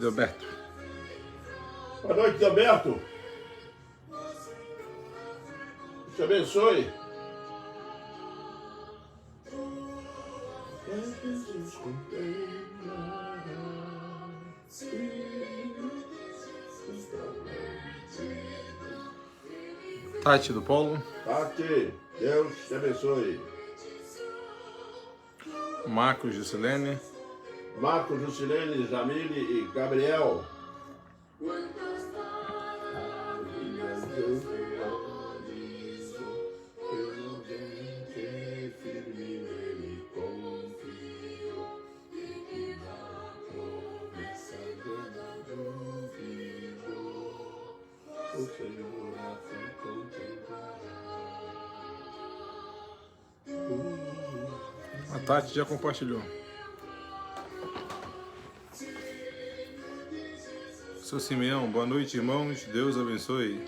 Delberto. Boa noite, Delberto. Deus te abençoe. Tati do Polo. Tati, Deus te abençoe. Marcos Juscelene. Marcos, Juscelene, Jamile e Gabriel. A Tati já compartilhou. Seu Simeão, boa noite, irmãos. Deus abençoe.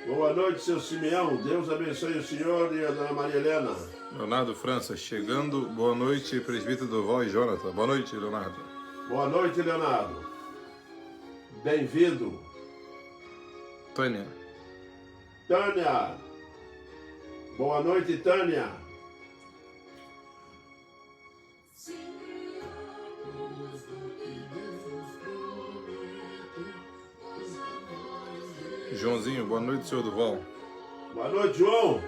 Boa noite, seu Simeão. Deus abençoe o senhor e a dona Maria Helena. Leonardo França, chegando. Boa noite, presbítero Durval e Jonathan. Boa noite, Leonardo. Boa noite, Leonardo. Bem-vindo. Tânia. Tânia. Boa noite, Tânia. Joãozinho, boa noite, senhor Durval. Boa noite, João.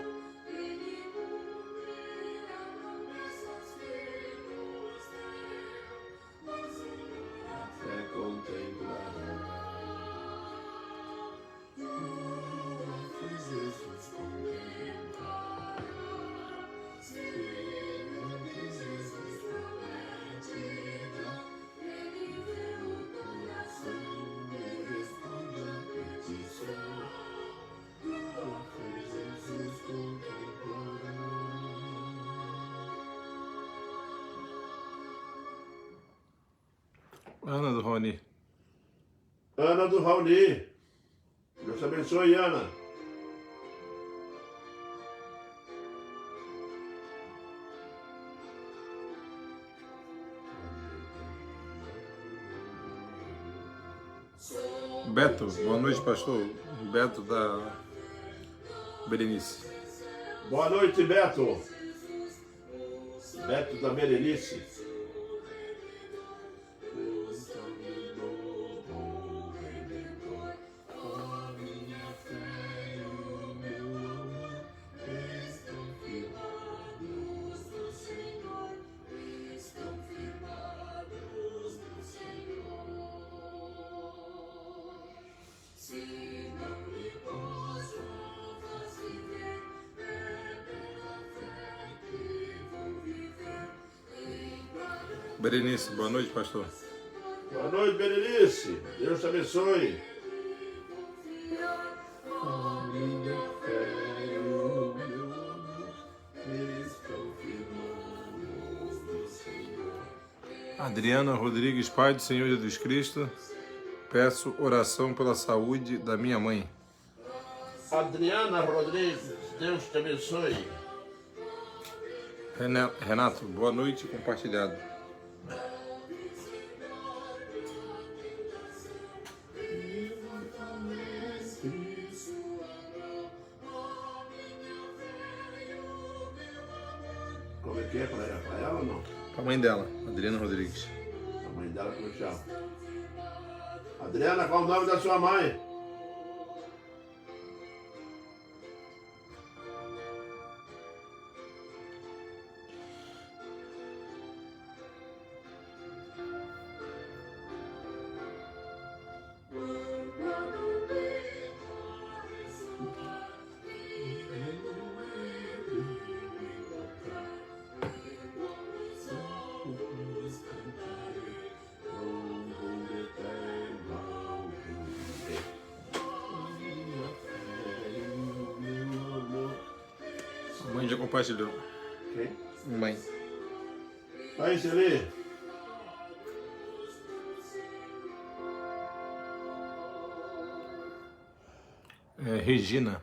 Ana do Rony. Ana do Raoni. Deus te abençoe, Ana. Beto, boa noite, pastor. Beto da Berenice. Boa noite, Beto. Beto da Berenice. Berenice, boa noite, pastor. Boa noite, Berenice. Deus te abençoe. Adriana Rodrigues, Pai do Senhor Jesus Cristo, peço oração pela saúde da minha mãe. Adriana Rodrigues, Deus te abençoe. Renato, boa noite, compartilhado. Como é que é? Para ela ou não? A mãe dela, Adriana Rodrigues. A mãe dela, como chama? Adriana, qual o nome da sua mãe? A mãe já compartilhou. Quem? Mãe. Aí, Celi. Regina.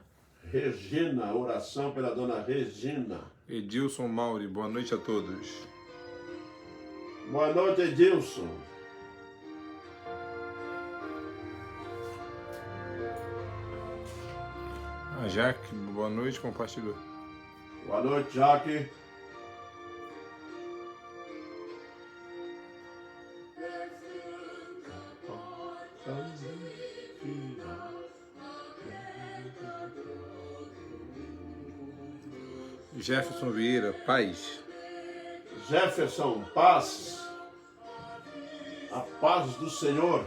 Regina, oração pela dona Regina. Edilson Mauri, boa noite a todos. Boa noite, Edilson. A Jaque, boa noite, compartilhou. Boa noite, Jaque. Jefferson Vieira, paz. Jefferson, paz. A paz do Senhor.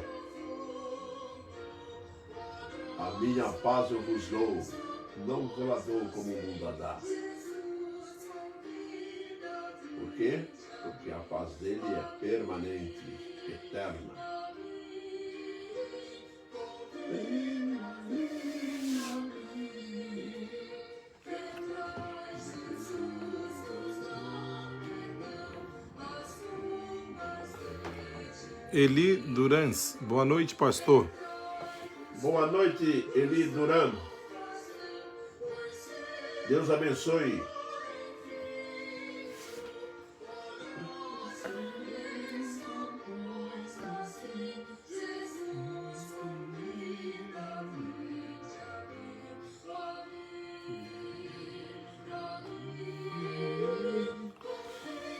A minha paz eu vos dou, não vos a dou como o mundo a dá. Por quê? Porque a paz dele é permanente, eterna. Eli Durans, boa noite, pastor. Boa noite, Eli Duran. Deus abençoe.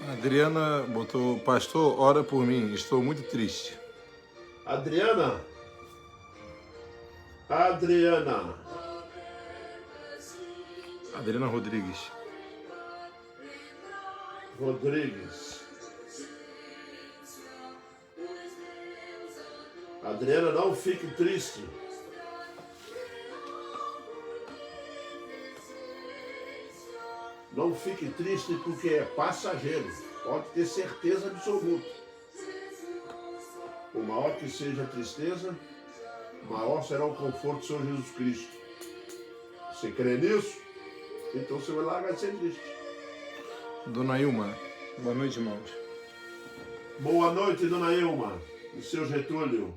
Adriana botou, pastor, ora por mim, estou muito triste. Adriana. Adriana Rodrigues. Adriana, não fique triste. Não fique triste porque é passageiro. Pode ter certeza absoluta. Por maior que seja a tristeza, maior será o conforto do Senhor Jesus Cristo. Você crê nisso? Então você vai largar de ser triste. Dona Ilma, boa noite, irmãos. Boa noite, Dona Ilma e seu Getúlio.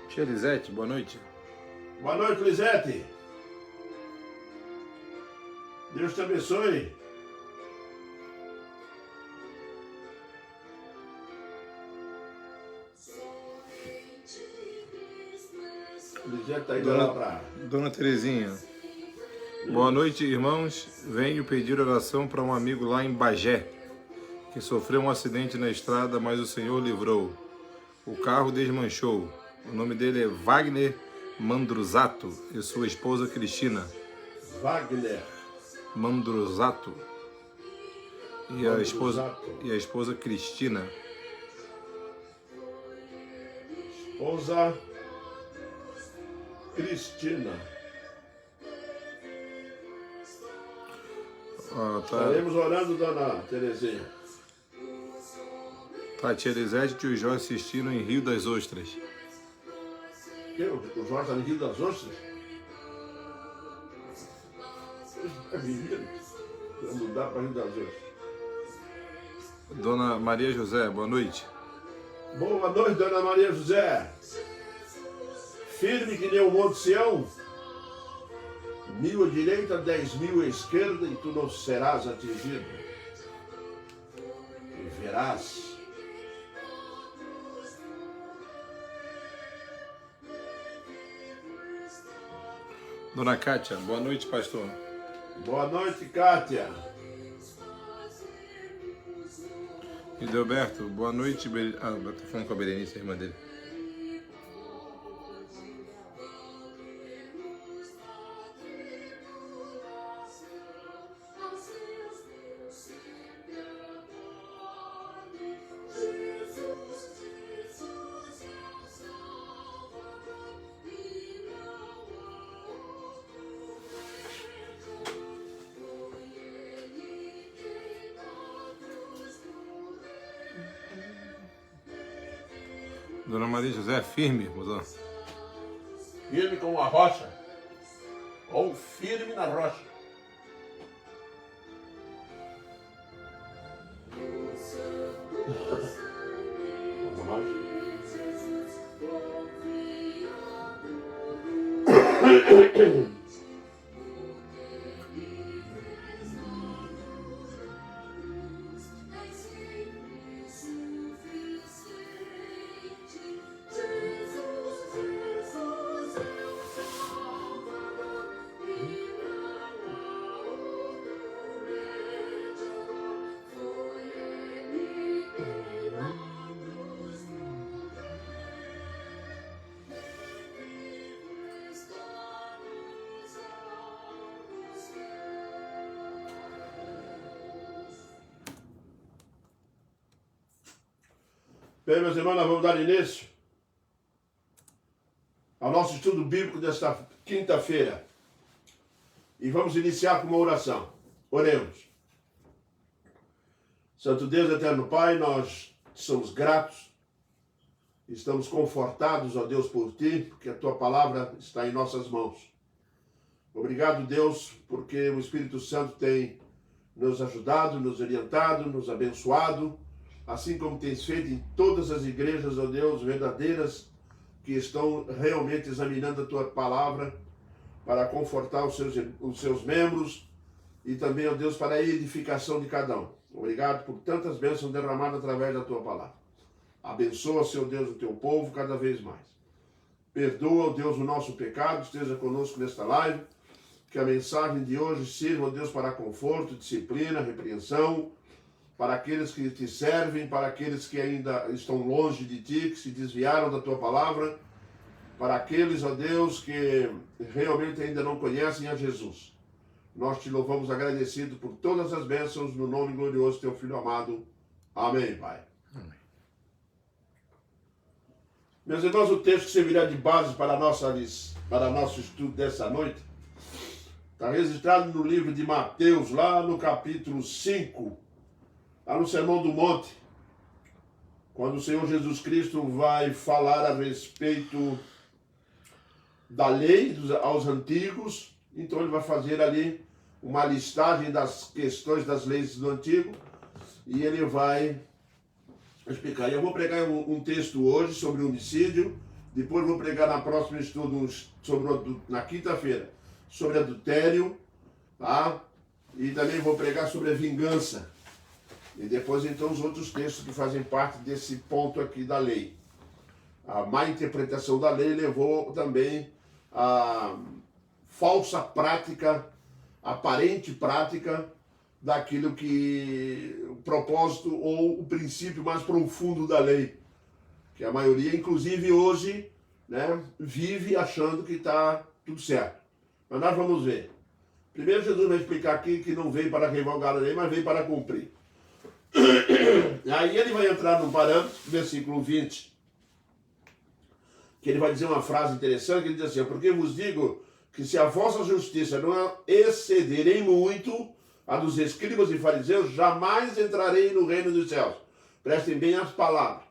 Tia Lisete, boa noite. Boa noite, Lisete. Deus te abençoe. Lisete tá indo lá pra... Dona Terezinha, boa noite, irmãos. Venho pedir oração para um amigo lá em Bagé, que sofreu um acidente na estrada, mas o Senhor livrou. O carro desmanchou. O nome dele é Wagner Mandruzato e sua esposa Cristina. Wagner Mandruzato e a esposa Cristina. Esposa Cristina. Estaremos orando, Dona Terezinha. Tá, tia Elisete e tio Jorge assistindo em Rio das Ostras. O Jorge está no Rio das Ostras? É menino. Vamos mudar para Rio das Ostras. Dona Maria José, boa noite. Boa noite, Dona Maria José. Firme que nem o Monte Sião. 1000 à direita, 10.000 à esquerda, e tu não serás atingido. E verás. Dona Kátia, boa noite, pastor. Boa noite, Kátia. E Delberto, boa noite. Tô falando com a Berenice, a irmã dele. Dona Maria José, firme, mozão. Firme como a rocha. Ou firme na rocha. Bem, meus irmãos, nós vamos dar início ao nosso estudo bíblico desta quinta-feira. E vamos iniciar com uma oração. Oremos. Santo Deus, eterno Pai, nós somos gratos, estamos confortados, ó Deus, por Ti, porque a Tua palavra está em nossas mãos. Obrigado, Deus, porque o Espírito Santo tem nos ajudado, nos orientado, nos abençoado, assim como tens feito em todas as igrejas, ó Deus, verdadeiras, que estão realmente examinando a Tua palavra para confortar os seus membros e também, ó Deus, para a edificação de cada um. Obrigado por tantas bênçãos derramadas através da Tua palavra. Abençoa, Senhor Deus, o Teu povo cada vez mais. Perdoa, ó Deus, o nosso pecado, esteja conosco nesta live, que a mensagem de hoje sirva, ó Deus, para conforto, disciplina, repreensão, para aqueles que Te servem, para aqueles que ainda estão longe de Ti, que se desviaram da Tua palavra, para aqueles, ó Deus, que realmente ainda não conhecem a Jesus. Nós Te louvamos agradecido por todas as bênçãos, no nome glorioso do Teu Filho amado. Amém, Pai. Amém. Meus irmãos, o texto que servirá de base para nosso estudo dessa noite está registrado no livro de Mateus, lá no capítulo 5, lá no Sermão do Monte, quando o Senhor Jesus Cristo vai falar a respeito da lei aos antigos. Então ele vai fazer ali uma listagem das questões das leis do antigo e ele vai explicar. Eu vou pregar um texto hoje sobre homicídio, depois vou pregar na próxima estudo na quinta-feira sobre adultério, tá? E também vou pregar sobre a vingança. E depois então os outros textos que fazem parte desse ponto aqui da lei. A má interpretação da lei levou também a falsa prática, aparente prática daquilo que o propósito ou o princípio mais profundo da lei, que a maioria, inclusive hoje, né, vive achando que está tudo certo. Mas nós vamos ver. Primeiro Jesus vai explicar aqui que não veio para revogar a lei, mas veio para cumprir. Aí ele vai entrar no parâmetro, versículo 20, que ele vai dizer uma frase interessante, que ele diz assim: porque vos digo que se a vossa justiça não exceder em muito a dos escribas e fariseus, jamais entrarei no reino dos céus. Prestem bem as palavras.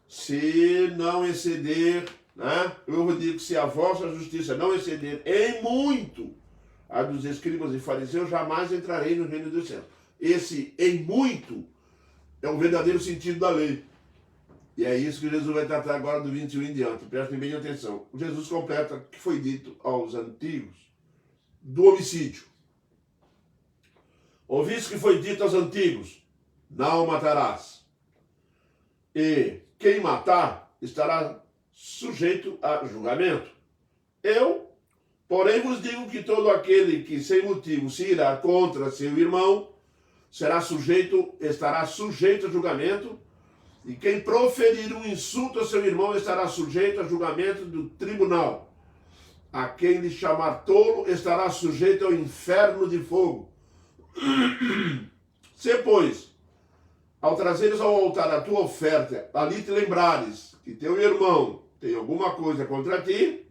Se não exceder, né? Eu vos digo que se a vossa justiça não exceder em muito a dos escribas e fariseus, jamais entrarei no reino dos céus. Esse em muito é o verdadeiro sentido da lei. E é isso que Jesus vai tratar agora do 21 em diante. Prestem bem atenção. Jesus completa o que foi dito aos antigos do homicídio. Ouviste que foi dito aos antigos: não matarás. E quem matar estará sujeito a julgamento. Eu, porém, vos digo que todo aquele que sem motivo se irá contra seu irmão estará sujeito a julgamento, e quem proferir um insulto a seu irmão estará sujeito a julgamento do tribunal. A quem lhe chamar tolo estará sujeito ao inferno de fogo. Se, pois, ao trazeres ao altar a tua oferta, ali te lembrares que teu irmão tem alguma coisa contra ti,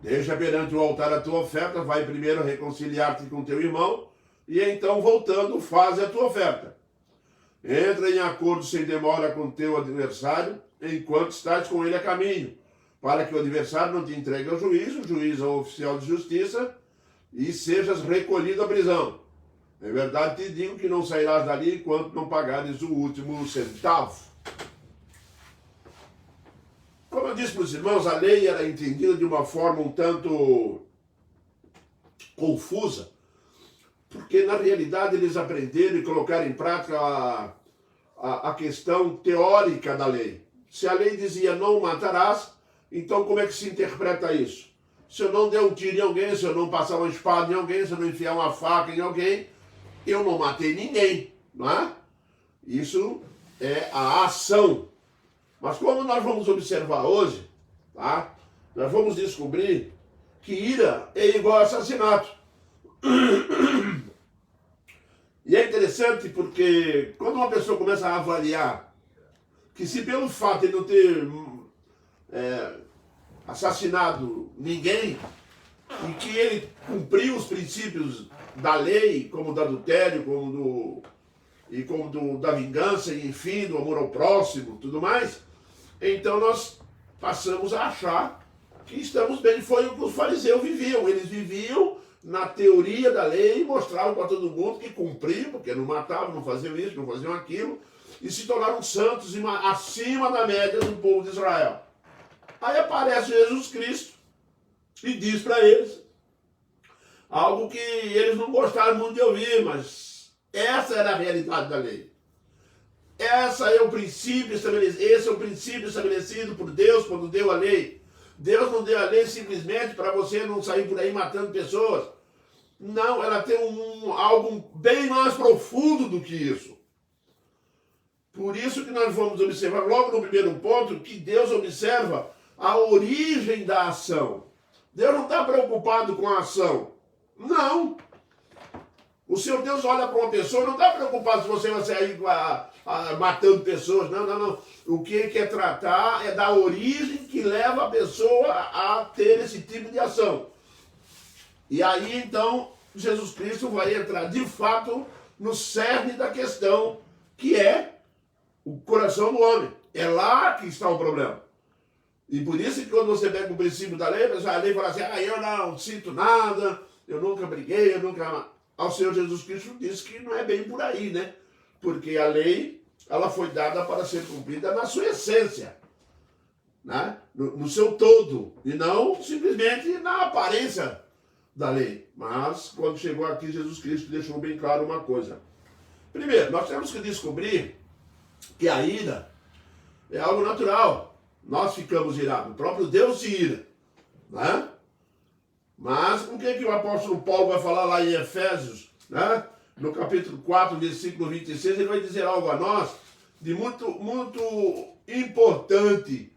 deixa perante o altar a tua oferta, vai primeiro reconciliar-te com teu irmão, e então, voltando, faze a tua oferta. Entra em acordo sem demora com teu adversário, enquanto estás com ele a caminho, para que o adversário não te entregue ao juiz, o juiz ao oficial de justiça, e sejas recolhido à prisão. Em verdade te digo que não sairás dali enquanto não pagares o último centavo. Como eu disse para os irmãos, a lei era entendida de uma forma um tanto confusa, porque na realidade eles aprenderam e colocaram em prática a questão teórica da lei. Se a lei dizia não matarás, então como é que se interpreta isso? Se eu não der um tiro em alguém, se eu não passar uma espada em alguém, se eu não enfiar uma faca em alguém, eu não matei ninguém, não é? Isso é a ação. Mas como nós vamos observar hoje, tá? Nós vamos descobrir que ira é igual a assassinato. E é interessante porque quando uma pessoa começa a avaliar que se pelo fato de não ter assassinado ninguém, e que ele cumpriu os princípios da lei, como do adultério, da vingança, e enfim, do amor ao próximo, tudo mais, então nós passamos a achar que estamos bem. Foi o que os fariseus viviam. Eles viviam na teoria da lei, mostravam para todo mundo que cumpriam, porque não matavam, não faziam isso, não faziam aquilo, e se tornaram santos acima da média do povo de Israel. Aí aparece Jesus Cristo e diz para eles algo que eles não gostaram muito de ouvir, mas essa era a realidade da lei. Esse é o princípio estabelecido por Deus quando deu a lei. Deus não deu a lei simplesmente para você não sair por aí matando pessoas. Não, ela tem algo bem mais profundo do que isso. Por isso que nós vamos observar logo no primeiro ponto que Deus observa a origem da ação. Deus não está preocupado com a ação. Não. O seu Deus olha para uma pessoa, não está preocupado se você vai sair matando pessoas. Não, não, não. O que ele quer tratar é da origem que leva a pessoa a ter esse tipo de ação. E aí, então, Jesus Cristo vai entrar, de fato, no cerne da questão, que é o coração do homem. É lá que está o problema. E por isso que quando você pega o princípio da lei, a lei fala assim, eu não sinto nada, eu nunca briguei, eu nunca... Ao Senhor Jesus Cristo diz que não é bem por aí, né? Porque a lei, ela foi dada para ser cumprida na sua essência, né? No seu todo, e não simplesmente na aparência da lei. Mas, quando chegou aqui, Jesus Cristo deixou bem claro uma coisa. Primeiro, nós temos que descobrir que a ira é algo natural. Nós ficamos irados, o próprio Deus se ira, né? Mas o que o apóstolo Paulo vai falar lá em Efésios, né? No capítulo 4, versículo 26, ele vai dizer algo a nós de muito, muito importante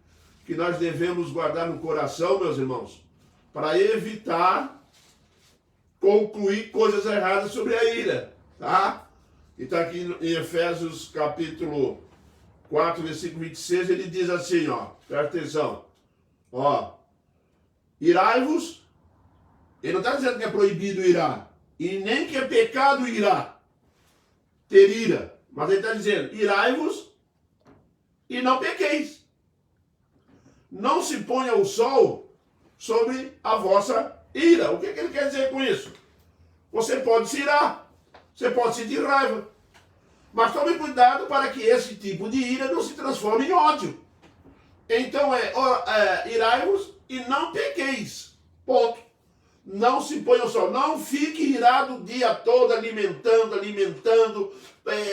que nós devemos guardar no coração, meus irmãos, para evitar concluir coisas erradas sobre a ira, tá? E está aqui em Efésios capítulo 4, versículo 26, ele diz assim, ó, presta atenção, ó, irai-vos. Ele não está dizendo que é proibido irar, e nem que é pecado irar, ter ira. Mas ele está dizendo, irai-vos e não pequeis. Não se ponha o sol sobre a vossa ira. O que ele quer dizer com isso? Você pode se irar, você pode sentir raiva, mas tome cuidado para que esse tipo de ira não se transforme em ódio. Então irai-vos e não pequeis. Ponto. Não se ponha o sol, não fique irado o dia todo, alimentando,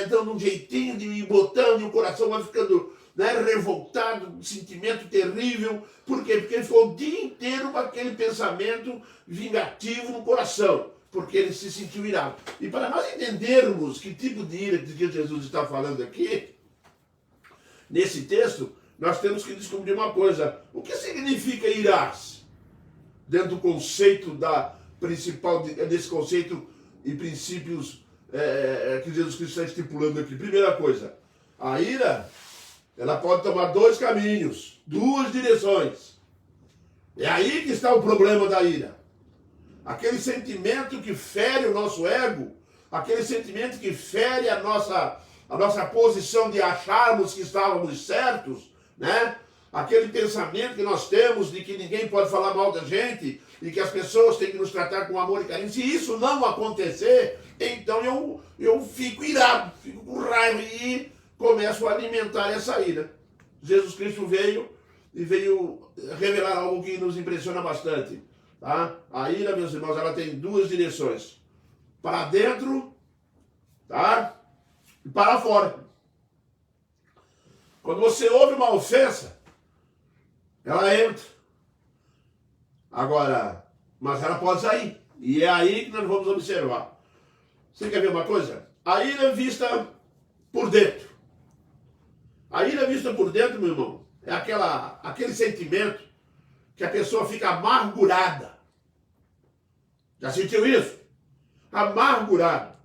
dando um jeitinho de ir botando, e o coração vai ficando, né, revoltado, um sentimento terrível. Por quê? Porque ele ficou o dia inteiro com aquele pensamento vingativo no coração, porque ele se sentiu irado. E para nós entendermos que tipo de ira que Jesus está falando aqui, nesse texto, nós temos que descobrir uma coisa. O que significa irar-se? Dentro do conceito desse conceito e princípios que Jesus Cristo está estipulando aqui. Primeira coisa, a ira, ela pode tomar dois caminhos, duas direções. É aí que está o problema da ira. Aquele sentimento que fere o nosso ego, aquele sentimento que fere a nossa posição de acharmos que estávamos certos, né? Aquele pensamento que nós temos de que ninguém pode falar mal da gente e que as pessoas têm que nos tratar com amor e carinho. Se isso não acontecer, então eu fico irado, fico com raiva e começo a alimentar essa ira. Jesus Cristo veio revelar algo que nos impressiona bastante. Tá? A ira, meus irmãos, ela tem duas direções. Para dentro, tá? E para fora. Quando você ouve uma ofensa, ela entra. Agora, mas ela pode sair. E é aí que nós vamos observar. Você quer ver uma coisa? A ira é vista por dentro. A ira vista por dentro, meu irmão, é aquele sentimento que a pessoa fica amargurada. Já sentiu isso? Amargurado.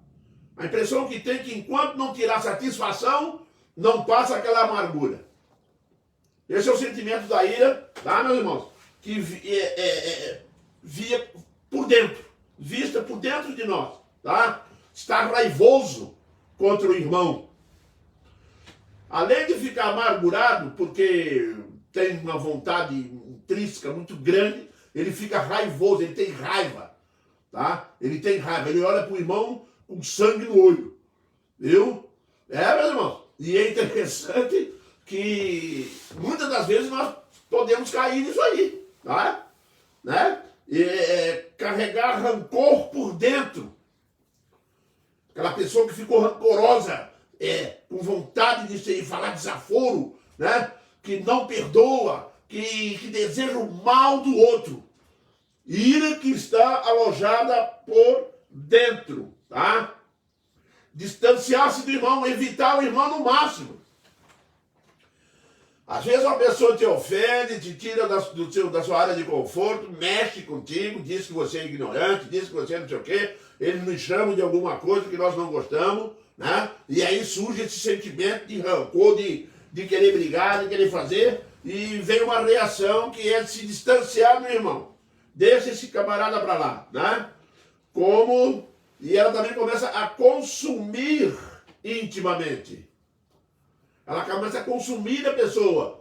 A impressão que tem que enquanto não tirar satisfação, não passa aquela amargura. Esse é o sentimento da ira, tá, meus irmãos? Que via por dentro, vista por dentro de nós, tá? Está raivoso contra o irmão. Além de ficar amargurado, porque tem uma vontade intrínseca muito grande, ele fica raivoso, ele tem raiva, tá? Ele tem raiva, ele olha para o irmão com sangue no olho, viu? Meus irmãos, e é interessante que muitas das vezes nós podemos cair nisso aí, tá? Né? Carregar rancor por dentro. Aquela pessoa que ficou rancorosa, com vontade de falar desaforo, né? Que não perdoa, que deseja o mal do outro. Ira que está alojada por dentro, tá? Distanciar-se do irmão, evitar o irmão no máximo. Às vezes uma pessoa te ofende, te tira da sua área de conforto, mexe contigo, diz que você é ignorante, diz que você é não sei o quê, eles nos chamam de alguma coisa que nós não gostamos, né? E aí surge esse sentimento de rancor, de querer brigar, de querer fazer, e vem uma reação que é de se distanciar do irmão. Deixa esse camarada para lá, né? E ela também começa a consumir intimamente. Ela começa a consumir a pessoa.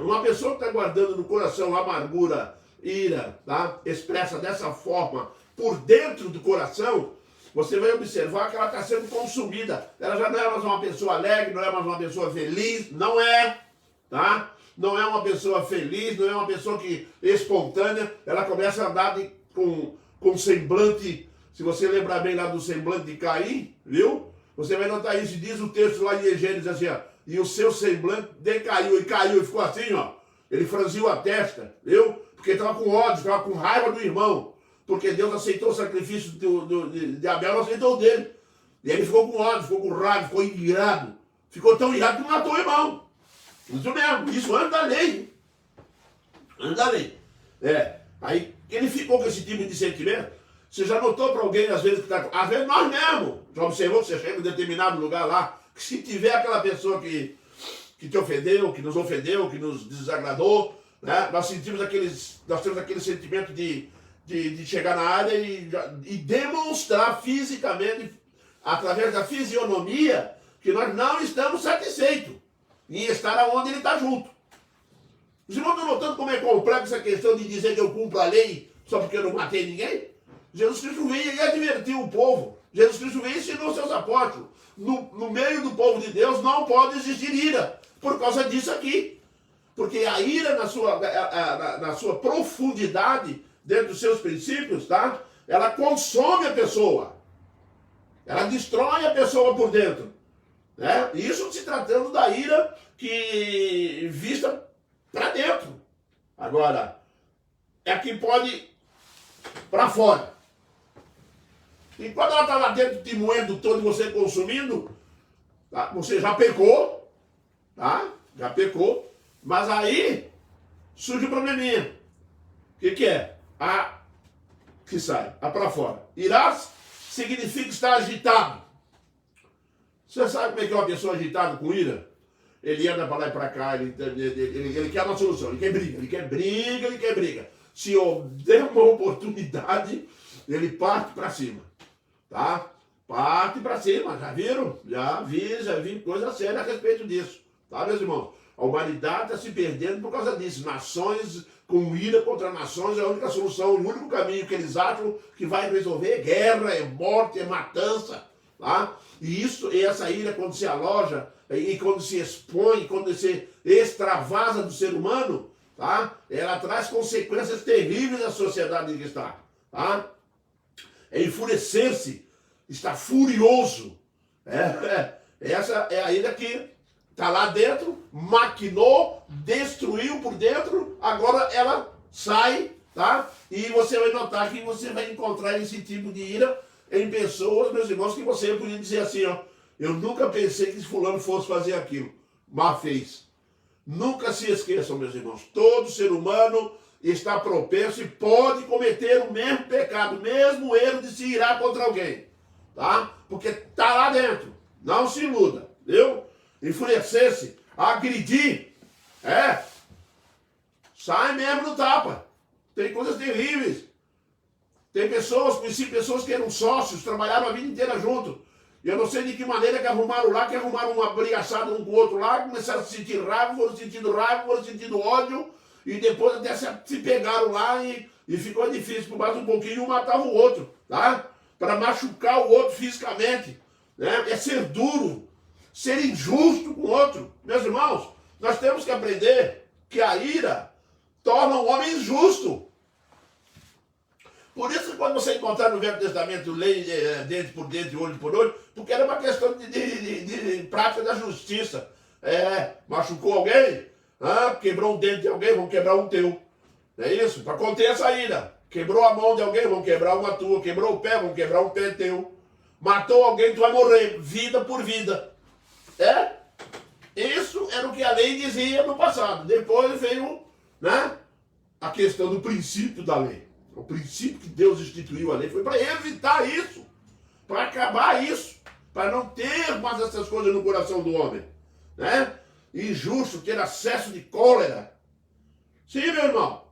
Uma pessoa que está guardando no coração amargura, ira, tá? Expressa dessa forma por dentro do coração, você vai observar que ela está sendo consumida. Ela já não é mais uma pessoa alegre, não é mais uma pessoa feliz, não é, tá? Não é uma pessoa feliz, não é uma pessoa espontânea. Ela começa a andar com semblante, se você lembrar bem lá do semblante de Caim, viu? Você vai notar isso, diz o texto lá em Gênesis assim, ó, e o seu semblante decaiu, e ficou assim, ó. Ele franziu a testa, viu? Porque estava com ódio, estava com raiva do irmão. Porque Deus aceitou o sacrifício de Abel, não aceitou o dele. E ele ficou com ódio, ficou com raiva, ficou irado. Ficou tão irado que matou o irmão. Isso mesmo, isso antes da lei. Antes da lei. Aí ele ficou com esse tipo de sentimento. Você já notou para alguém, às vezes, que está... Às vezes nós mesmo. Já observou que você chega em determinado lugar lá, que se tiver aquela pessoa que te ofendeu, que nos desagradou, né? Nós temos aquele sentimento de chegar na área e demonstrar fisicamente, através da fisionomia, que nós não estamos satisfeitos em estar onde ele está junto. Os irmãos estão notando como é complexa a questão de dizer que eu cumpro a lei só porque eu não matei ninguém? Jesus Cristo veio e advertiu o povo. Jesus Cristo veio e ensinou seus apóstolos. No meio do povo de Deus não pode existir ira, por causa disso aqui. Porque a ira na sua profundidade, dentro dos seus princípios, tá? Ela consome a pessoa. Ela destrói a pessoa por dentro. Né? Isso se tratando da ira que vista para dentro. Agora, é que pode para fora. E quando ela está lá dentro te moendo todo e você consumindo, tá? Você já pecou, tá? Já pecou, mas aí surge o probleminha. O que é? A que sai, a para fora. Irás significa estar agitado. Você sabe como é que é uma pessoa agitada com ira? Ele anda para lá e para cá, ele quer uma solução, ele quer briga. Se der uma oportunidade, ele parte para cima, tá? Parte para cima, já viram? Já vi coisa séria a respeito disso, tá, meus irmãos? A humanidade está se perdendo por causa disso. Nações com ira contra nações é a única solução, o único caminho que eles acham que vai resolver é guerra, é morte, é matança, tá? E essa ira, quando se aloja e quando se expõe, quando se extravasa do ser humano, tá? Ela traz consequências terríveis na sociedade em que está, tá? É enfurecer-se, está furioso. Essa é a ira que está lá dentro, maquinou, destruiu por dentro, agora ela sai, tá? E você vai notar que você vai encontrar esse tipo de ira em pessoas, meus irmãos, que você podia dizer assim, ó, eu nunca pensei que esse fulano fosse fazer aquilo, mas fez. Nunca se esqueçam, meus irmãos, todo ser humano está propenso e pode cometer o mesmo pecado, o mesmo erro de se irar contra alguém, tá? Porque está lá dentro, não se iluda, viu? Enfurecer-se, agredir, É. Sai mesmo no tapa. Tem coisas terríveis. Tem pessoas, conheci pessoas que eram sócios, trabalharam a vida inteira junto. E eu não sei de que maneira que arrumaram lá, que arrumaram uma brigaçada um com o outro lá, começaram a se sentir raiva, foram sentindo ódio, e depois até se pegaram lá e ficou difícil, por mais um pouquinho um matava o outro, tá? Para machucar o outro fisicamente, né? É ser duro, ser injusto com o outro. Meus irmãos, nós temos que aprender que a ira torna o homem injusto. Por isso, quando você encontrar no Velho Testamento lei dente por dente, olho por olho, porque era uma questão de prática da justiça. Machucou alguém, quebrou um dente de alguém, vão quebrar um teu. É isso? Para conter essa ira. Quebrou a mão de alguém, vão quebrar uma tua. Quebrou o pé, vão quebrar um pé teu. Matou alguém, tu vai morrer. Vida por vida. Isso era o que a lei dizia no passado. Depois veio, né, a questão do princípio da lei. O princípio que Deus instituiu a lei foi para evitar isso, para acabar isso, para não ter mais essas coisas no coração do homem, né? Injusto, ter acesso de cólera. Sim, meu irmão.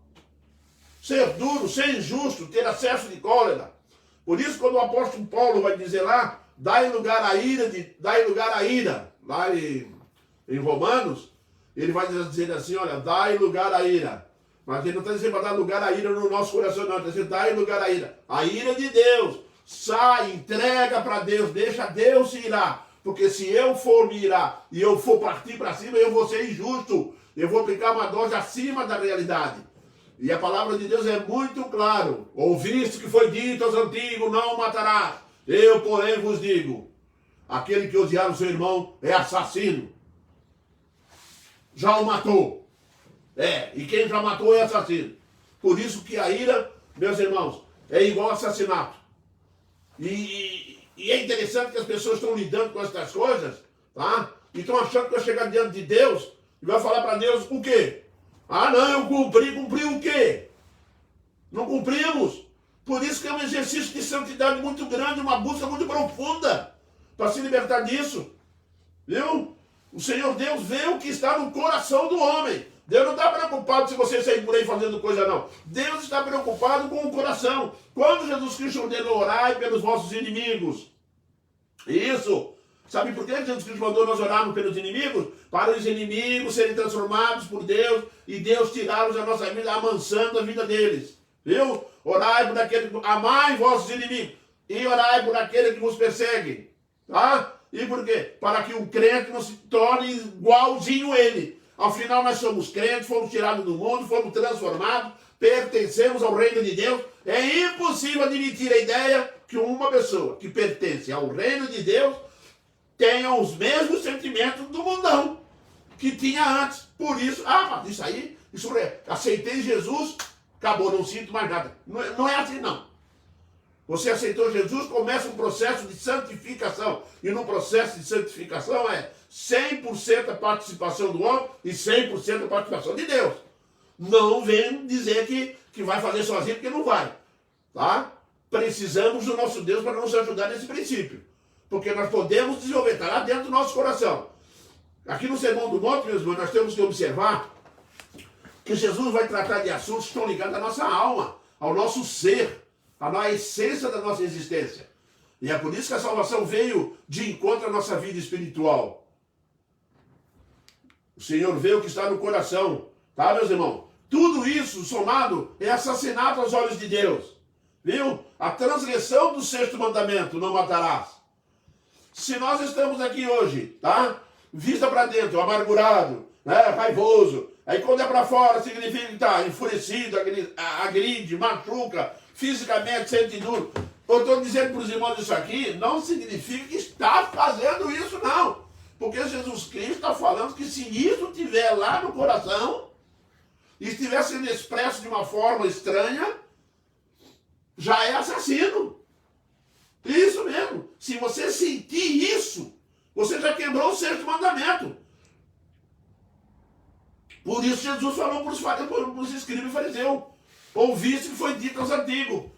Ser duro, ser injusto, ter acesso de cólera. Por isso, quando o apóstolo Paulo vai dizer lá, dai lugar à ira, lá em Romanos, ele vai dizer assim, olha, dai lugar à ira. Mas ele não está dizendo para dar lugar à ira no nosso coração, não. Está dizendo, dá lugar à ira. A ira de Deus. Sai, entrega para Deus, deixa Deus se irar. Porque se eu for me irar e eu for partir para cima, eu vou ser injusto. Eu vou aplicar uma dose acima da realidade. E a palavra de Deus é muito claro. Ouviste que foi dito aos antigos, não matarás. Eu, porém, vos digo, aquele que odiar o seu irmão é assassino. Já o matou. E quem já matou é assassino. Por isso que a ira, meus irmãos, é igual assassinato. E é interessante que as pessoas estão lidando com essas coisas, tá? E estão achando que vai chegar diante de Deus e vai falar para Deus o quê? Ah, não, eu cumpri o quê? Não cumprimos. Por isso que é um exercício de santidade muito grande, uma busca muito profunda para se libertar disso. Viu? O Senhor Deus vê o que está no coração do homem. Deus não está preocupado se você sair por aí fazendo coisa, não. Deus está preocupado com o coração. Quando Jesus Cristo ordenou orai pelos vossos inimigos. Isso. Sabe por que Jesus Cristo mandou nós orarmos pelos inimigos? Para os inimigos serem transformados por Deus e Deus tirá-los da nossa vida, amansando a vida deles. Viu? Orai por aquele que... Amai vossos inimigos e orai por aquele que vos persegue. Tá? E por quê? Para que o crente não se torne igualzinho ele. Afinal, nós somos crentes, fomos tirados do mundo, fomos transformados, pertencemos ao reino de Deus. É impossível admitir a ideia que uma pessoa que pertence ao reino de Deus tenha os mesmos sentimentos do mundão que tinha antes. Por isso, mas isso aceitei Jesus, acabou, não sinto mais nada. Não é assim, não. Você aceitou Jesus, começa um processo de santificação. E no processo de santificação é 100% a participação do homem e 100% a participação de Deus. Não vem dizer que vai fazer sozinho, porque não vai. Tá? Precisamos do nosso Deus para nos ajudar nesse princípio. Porque nós podemos desenvolver, está lá dentro do nosso coração. Aqui no Sermão do Monte, meus irmãos, nós temos que observar que Jesus vai tratar de assuntos que estão ligados à nossa alma, ao nosso ser, à essência da nossa existência. E é por isso que a salvação veio de encontro à nossa vida espiritual. O Senhor vê o que está no coração, tá, meus irmãos? Tudo isso somado é assassinato aos olhos de Deus. Viu? A transgressão do 6º mandamento, não matarás. Se nós estamos aqui hoje, tá? Vista para dentro, amargurado, né? Raivoso. Aí quando é para fora, significa que está enfurecido, agride, machuca, fisicamente sente duro. Eu estou dizendo para os irmãos isso aqui, não significa que está fazendo isso, não. Porque Jesus Cristo está falando que se isso estiver lá no coração, e estiver sendo expresso de uma forma estranha, já é assassino. Isso mesmo. Se você sentir isso, você já quebrou o 6º mandamento. Por isso Jesus falou para os escribas e fariseus. Ouviste que foi dito aos antigos.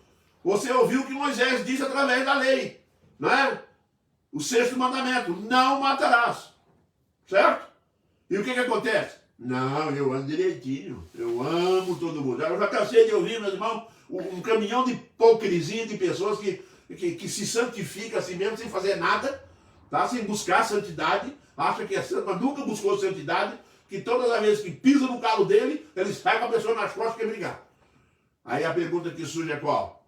Você ouviu o que Moisés disse através da lei. Não é? O 6º mandamento. Não matarás. Certo? E o que acontece? Não, eu ando direitinho. Eu amo todo mundo. Eu já cansei de ouvir, meus irmãos, um caminhão de hipocrisia de pessoas que se santificam a si mesmo sem fazer nada, tá? Sem buscar santidade, acha que é santo, mas nunca buscou santidade, que todas as vezes que pisa no calo dele, eles pegam a pessoa nas costas e quer brigar. Aí a pergunta que surge é qual?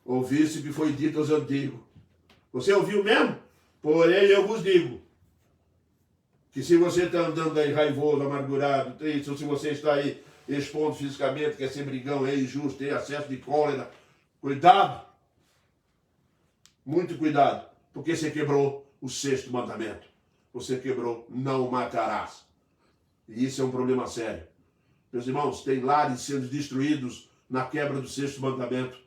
Ouviste o que foi dito aos antigos. Você ouviu mesmo? Porém eu vos digo, que se você está andando aí raivoso, amargurado, triste, ou se você está aí expondo fisicamente, quer ser brigão, é injusto, tem acesso de cólera, cuidado, muito cuidado, porque você quebrou o 6º mandamento. Você quebrou, não matarás. E isso é um problema sério. Meus irmãos, tem lares sendo destruídos na quebra do 6º mandamento.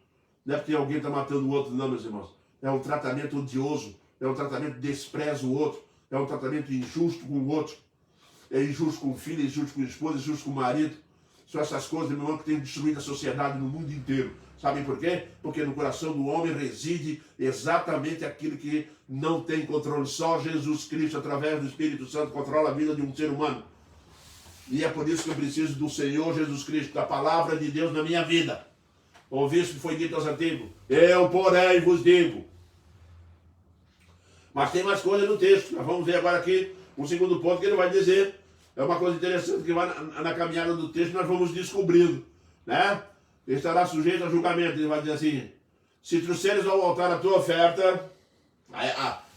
Não é porque alguém está matando o outro, não, meus irmãos. É um tratamento odioso, é um tratamento que despreza o outro, é um tratamento injusto com o outro. É injusto com o filho, é injusto com a esposa, é injusto com o marido. São essas coisas, meu irmão, que têm destruído a sociedade no mundo inteiro. Sabem por quê? Porque no coração do homem reside exatamente aquilo que não tem controle. Só Jesus Cristo, através do Espírito Santo, controla a vida de um ser humano. E é por isso que eu preciso do Senhor Jesus Cristo, da palavra de Deus na minha vida. Ouviste o que foi dito aos antigos? Eu, porém, vos digo. Mas tem mais coisa no texto. Nós vamos ver agora aqui um segundo ponto que ele vai dizer. É uma coisa interessante que vai na caminhada do texto, nós vamos descobrindo, né? Ele estará sujeito a julgamento. Ele vai dizer assim, se trouxeres ao altar a tua oferta,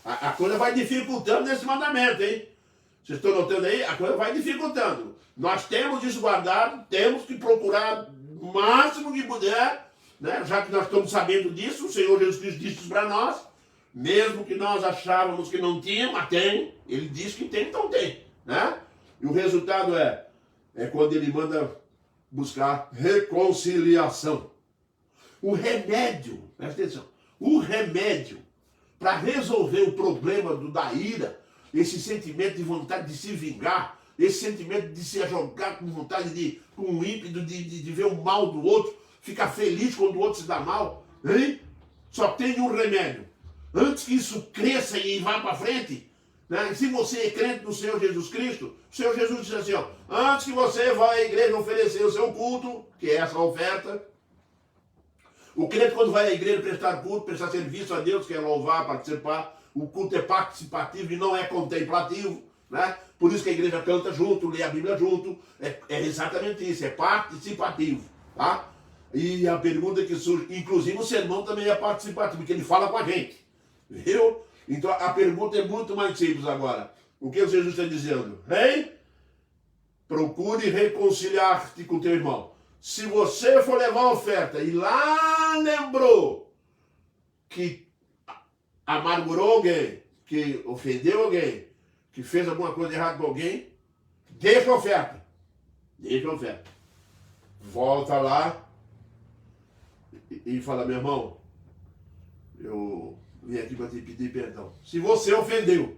a coisa vai dificultando nesse mandamento, hein? Vocês estão notando aí? A coisa vai dificultando. Nós temos isso guardado, temos que procurar o máximo que puder, né? Já que nós estamos sabendo disso, o Senhor Jesus Cristo disse isso para nós, mesmo que nós achávamos que não tinha, mas tem. Ele diz que tem, então tem, né? E o resultado é quando ele manda buscar reconciliação. O remédio, presta atenção, o remédio para resolver o problema da ira, esse sentimento de vontade de se vingar, esse sentimento de se jogar com vontade com um ímpeto de ver o mal do outro, ficar feliz quando o outro se dá mal, hein? Só tem um remédio. Antes que isso cresça e vá para frente, né? Se você é crente no Senhor Jesus Cristo, o Senhor Jesus diz assim, ó, antes que você vá à igreja oferecer o seu culto, que é essa oferta, o crente quando vai à igreja prestar culto, prestar serviço a Deus, quer louvar, participar, o culto é participativo e não é contemplativo, né? Por isso que a igreja canta junto, lê a Bíblia junto, é exatamente isso, é participativo, tá? E a pergunta que surge, inclusive o sermão também é participativo, porque ele fala com a gente, viu? Então a pergunta é muito mais simples agora. O que Jesus está dizendo? Hein? Procure reconciliar-te com teu irmão. Se você for levar a oferta e lá lembrou que amargurou alguém, que ofendeu alguém, que fez alguma coisa errada com alguém, deixa a oferta. Deixa a oferta. Volta lá e fala, meu irmão, eu vim aqui para te pedir perdão. Se você ofendeu,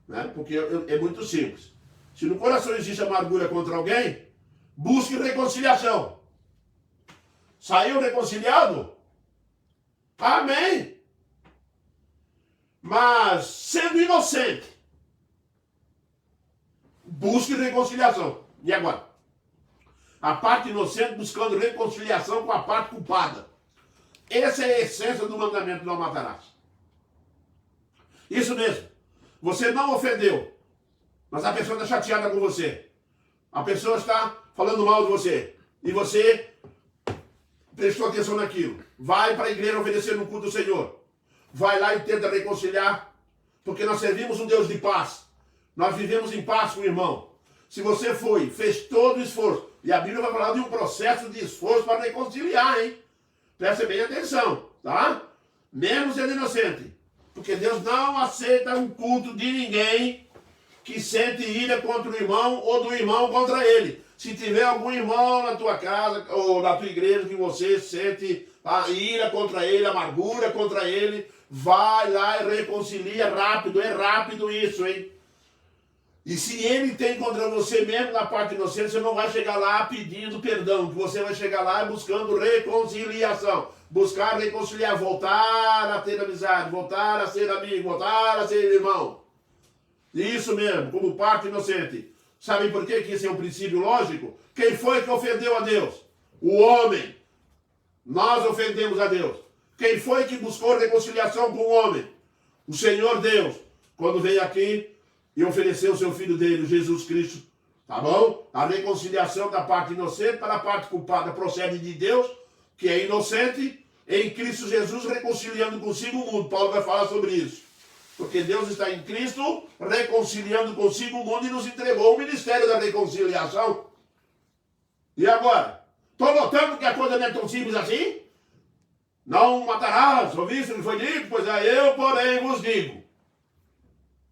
né? Porque é muito simples. Se no coração existe amargura contra alguém, busque reconciliação. Saiu reconciliado? Amém. Mas sendo inocente, busque reconciliação. E agora? A parte inocente buscando reconciliação com a parte culpada. Essa é a essência do mandamento não matarás. Isso mesmo. Você não ofendeu, mas a pessoa está chateada com você. A pessoa está falando mal de você. E você prestou atenção naquilo. Vai para a igreja oferecer no culto do Senhor. Vai lá e tenta reconciliar. Porque nós servimos um Deus de paz. Nós vivemos em paz com o irmão. Se você fez todo o esforço. E a Bíblia vai falar de um processo de esforço para reconciliar, hein? Preste bem atenção, tá? Mesmo sendo inocente. Porque Deus não aceita um culto de ninguém que sente ira contra o irmão ou do irmão contra ele. Se tiver algum irmão na tua casa ou na tua igreja que você sente a ira contra ele, amargura contra ele, vai lá e reconcilia rápido. É rápido isso, hein? E se ele tem contra você mesmo na parte inocente, você não vai chegar lá pedindo perdão. Que você vai chegar lá buscando reconciliação. Buscar reconciliar, voltar a ter amizade, voltar a ser amigo, voltar a ser irmão. Isso mesmo, como parte inocente. Sabe por quê que esse é um princípio lógico? Quem foi que ofendeu a Deus? O homem. Nós ofendemos a Deus. Quem foi que buscou reconciliação com o homem? O Senhor Deus. Quando veio aqui e ofereceu o seu Filho dele, Jesus Cristo. Tá bom? A reconciliação da parte inocente para a parte culpada procede de Deus, que é inocente, em Cristo Jesus reconciliando consigo o mundo. Paulo vai falar sobre isso. Porque Deus está em Cristo reconciliando consigo o mundo e nos entregou o ministério da reconciliação. E agora? Estou notando que a coisa não é tão simples assim? Não matarás, ouviste o que foi dito? Pois é, eu, porém, vos digo.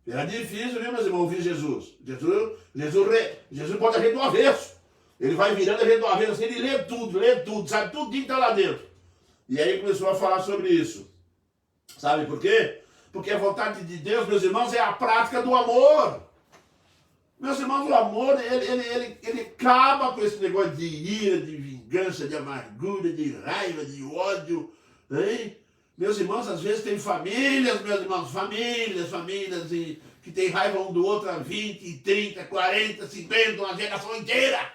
É difícil, viu, meus irmãos, ouvir Jesus. Jesus pode agir do avesso. Ele vai virando, agir do avesso, assim, ele lê tudo, sabe tudo que está lá dentro. E aí começou a falar sobre isso. Sabe por quê? Porque a vontade de Deus, meus irmãos, é a prática do amor. Meus irmãos, o amor, ele acaba com esse negócio de ira, de vingança, de amargura, de raiva, de ódio. Hein? Meus irmãos, às vezes tem famílias, meus irmãos, famílias que tem raiva um do outro há 20, 30, 40, 50, uma geração inteira.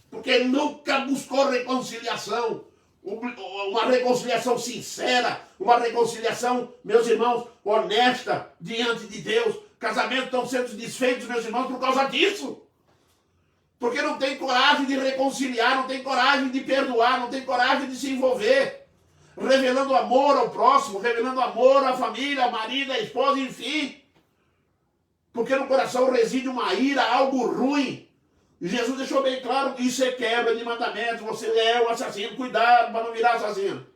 Porque nunca buscou reconciliação. Uma reconciliação sincera, uma reconciliação, meus irmãos, honesta diante de Deus. Casamentos estão sendo desfeitos, meus irmãos, por causa disso. Porque não tem coragem de reconciliar, não tem coragem de perdoar, não tem coragem de se envolver. Revelando amor ao próximo, revelando amor à família, ao marido, à esposa, enfim. Porque no coração reside uma ira, algo ruim. E Jesus deixou bem claro que isso é quebra de mandamento. Você é um assassino, cuidado para não virar assassino.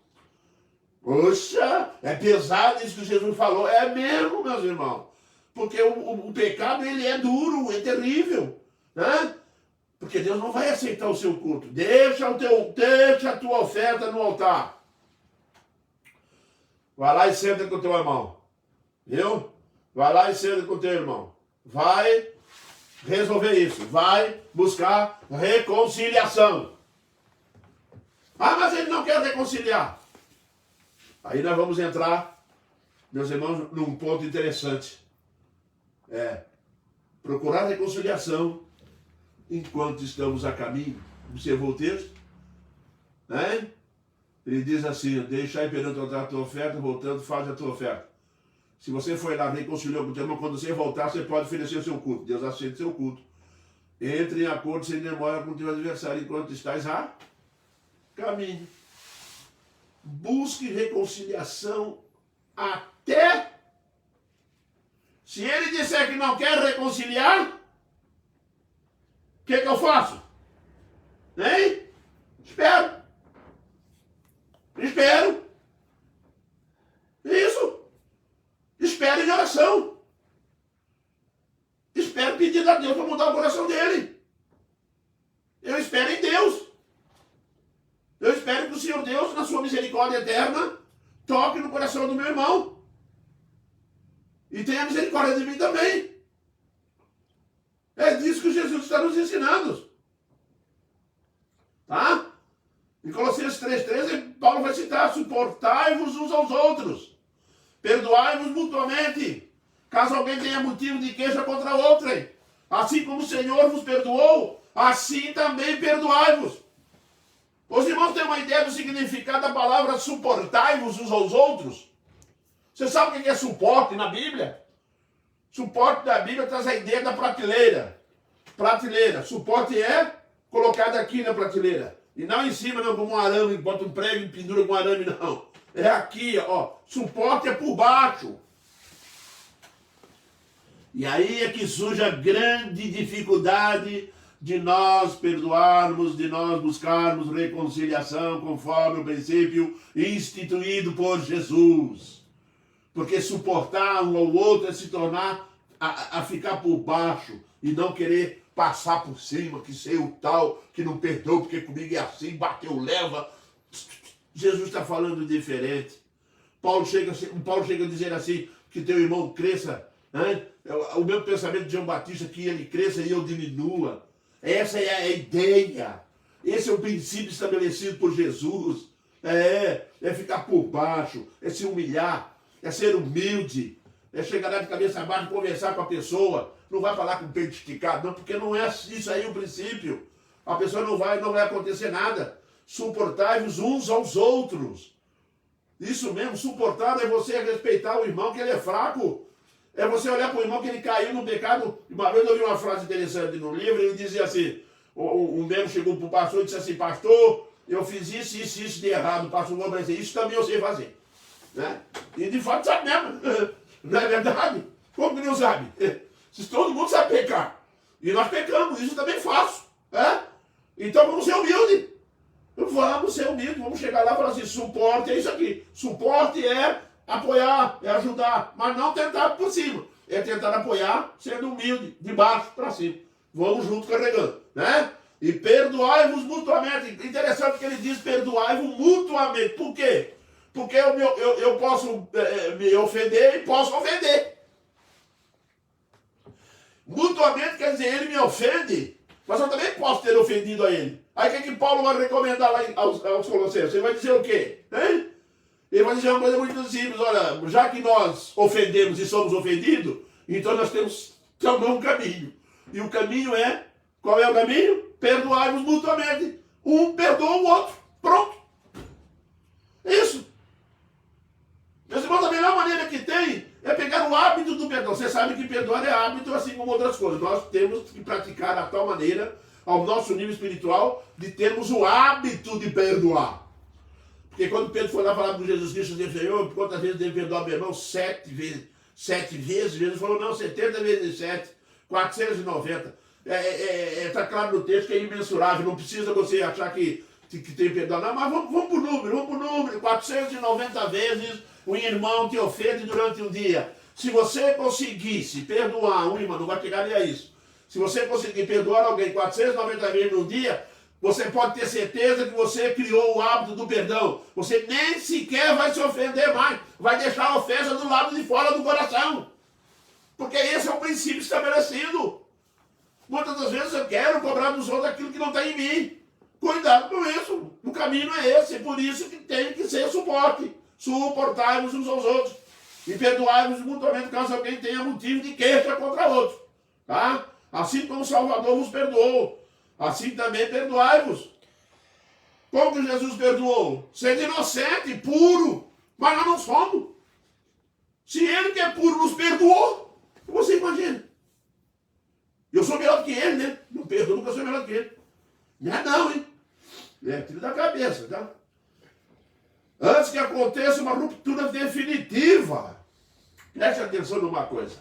Poxa, é pesado isso que Jesus falou. É mesmo, meus irmãos. Porque o pecado, ele é duro, é terrível. Né? Porque Deus não vai aceitar o seu culto. Deixa a tua oferta no altar. Vai lá e senta com o teu irmão. Viu? Vai lá e senta com o teu irmão. Vai resolver isso. Vai buscar reconciliação. Ah, mas ele não quer reconciliar. Aí nós vamos entrar, meus irmãos, num ponto interessante. Procurar reconciliação enquanto estamos a caminho. Observou o texto? Né? Ele diz assim: deixai perante o altar a tua oferta, voltando, faz a tua oferta. Se você foi lá, reconciliou com o teu irmão, quando você voltar, você pode oferecer o seu culto. Deus aceita o seu culto. Entre em acordo sem demora com o teu adversário enquanto estás a caminho. Busque reconciliação até. Se ele disser que não quer reconciliar, o que eu faço? Hein? Espero. Isso. Espero em oração. Espero pedir a Deus para mudar o coração dele. Eu espero em Deus. Eu espero que o Senhor Deus, na sua misericórdia eterna, toque no coração do meu irmão. E tenha misericórdia de mim também. É disso que Jesus está nos ensinando. Tá? Em Colossenses 3,13, Paulo vai citar: suportai-vos uns aos outros. Perdoai-vos mutuamente, caso alguém tenha motivo de queixa contra outrem. Assim como o Senhor vos perdoou, assim também perdoai-vos. Os irmãos têm uma ideia do significado da palavra suportai-vos uns aos outros? Você sabe o que é suporte na Bíblia? Suporte da Bíblia traz a ideia da prateleira. Prateleira. Suporte é colocado aqui na prateleira. E não em cima, não, como um arame, bota um prego e pendura com um arame, não. É aqui, ó. Suporte é por baixo. E aí é que surge a grande dificuldade de nós perdoarmos, de nós buscarmos reconciliação conforme o princípio instituído por Jesus. Porque suportar um ao outro é se tornar a ficar por baixo e não querer passar por cima, que ser o tal, que não perdoa porque comigo é assim, bateu, leva. Jesus está falando diferente. Paulo chega a dizer assim, que teu irmão cresça, né? O meu pensamento de João Batista, que ele cresça e eu diminua. Essa é a ideia. Esse é o princípio estabelecido por Jesus. É ficar por baixo, é se humilhar, é ser humilde. é chegar lá de cabeça baixa, conversar com a pessoa. Não vai falar com o peito esticado, não, porque não é isso aí o princípio. A pessoa não vai acontecer nada. Suportai-vos uns aos outros. Isso mesmo, suportar é você respeitar o irmão que ele é fraco. É você olhar para o irmão que ele caiu no pecado. Uma vez eu ouvi uma frase interessante no livro, ele dizia assim, um membro chegou para o pastor e disse assim, pastor, eu fiz isso de errado. O pastor vai dizer, isso também eu sei fazer. Né? E de fato sabe mesmo. Não é verdade? Como que não sabe? Se todo mundo sabe pecar. E nós pecamos, isso eu também faço. Então vamos ser humildes. Vamos ser humildes, vamos chegar lá e falar assim, suporte é isso aqui. Suporte é apoiar, é ajudar, mas não tentar por cima. É tentar apoiar sendo humilde, de baixo para cima. Vamos junto carregando, né? E perdoai-vos mutuamente. Interessante que ele diz perdoai-vos mutuamente. Por quê? Porque eu posso me ofender e posso ofender. Mutuamente quer dizer, ele me ofende, mas eu também posso ter ofendido a ele. Aí o que Paulo vai recomendar lá aos Colossenses? Ele vai dizer o quê? Hein? Ele vai dizer uma coisa muito simples, olha, já que nós ofendemos e somos ofendidos, então nós temos também um caminho. E o caminho é, qual é o caminho? Perdoai-vos mutuamente. Um perdoa o outro. Pronto. Isso. Meus irmãos, a melhor maneira que tem é pegar o hábito do perdão. Você sabe que perdoar é hábito, assim como outras coisas. Nós temos que praticar da tal maneira, ao nosso nível espiritual, de termos o hábito de perdoar. Porque quando Pedro foi lá falar com Jesus Cristo, ele disse, Senhor, quantas vezes devo perdoar meu irmão? 7 vezes. 7 vezes? Jesus falou, não, 70 vezes 7. 490. Está claro no texto que é imensurável. Não precisa você achar que tem perdão. Não, mas vamos para o número. 490 vezes um irmão te ofende durante um dia. Se você conseguisse perdoar um irmão, não vai chegar nem a isso. Se você conseguir perdoar alguém 490 vezes num dia, você pode ter certeza que você criou o hábito do perdão. Você nem sequer vai se ofender mais. Vai deixar a ofensa do lado de fora do coração. Porque esse é o princípio estabelecido. Muitas das vezes eu quero cobrar dos outros aquilo que não está em mim. Cuidado com isso. O caminho é esse. Por isso que tem que ser suporte. Suportai-vos uns aos outros. E perdoai-vos mutuamente caso alguém tenha motivo de queixa contra outro. Tá? Assim como o Salvador vos perdoou, assim também perdoai-vos. Como que Jesus perdoou? Sendo inocente, puro. Mas nós não somos. Se ele que é puro nos perdoou, você imagina. Eu sou melhor do que ele, né? Não perdoo, nunca sou melhor do que ele. Não é não, hein? Tira da cabeça, tá? Antes que aconteça uma ruptura definitiva. Preste atenção numa coisa.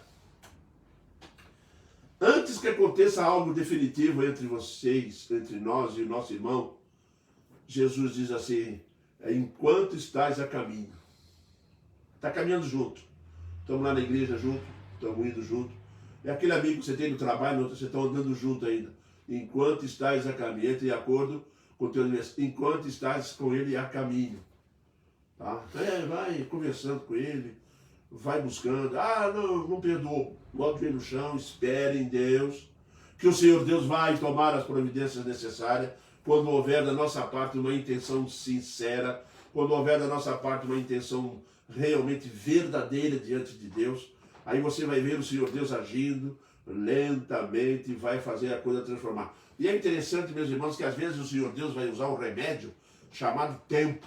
Antes que aconteça algo definitivo entre vocês, entre nós e o nosso irmão, Jesus diz assim, enquanto estáis a caminho. Está caminhando junto. Estamos lá na igreja junto, estamos indo junto. É aquele amigo que você tem no trabalho, vocês estão andando junto ainda. Enquanto estáis a caminho, entre em acordo com o teu aniversário. Enquanto estáis com ele a caminho. Tá? Vai conversando com ele, vai buscando. Não perdoou. Bota ele no chão, espere em Deus, que o Senhor Deus vai tomar as providências necessárias, quando houver da nossa parte uma intenção sincera, quando houver da nossa parte uma intenção realmente verdadeira diante de Deus, aí você vai ver o Senhor Deus agindo lentamente e vai fazer a coisa transformar. E é interessante, meus irmãos, que às vezes o Senhor Deus vai usar um remédio chamado tempo.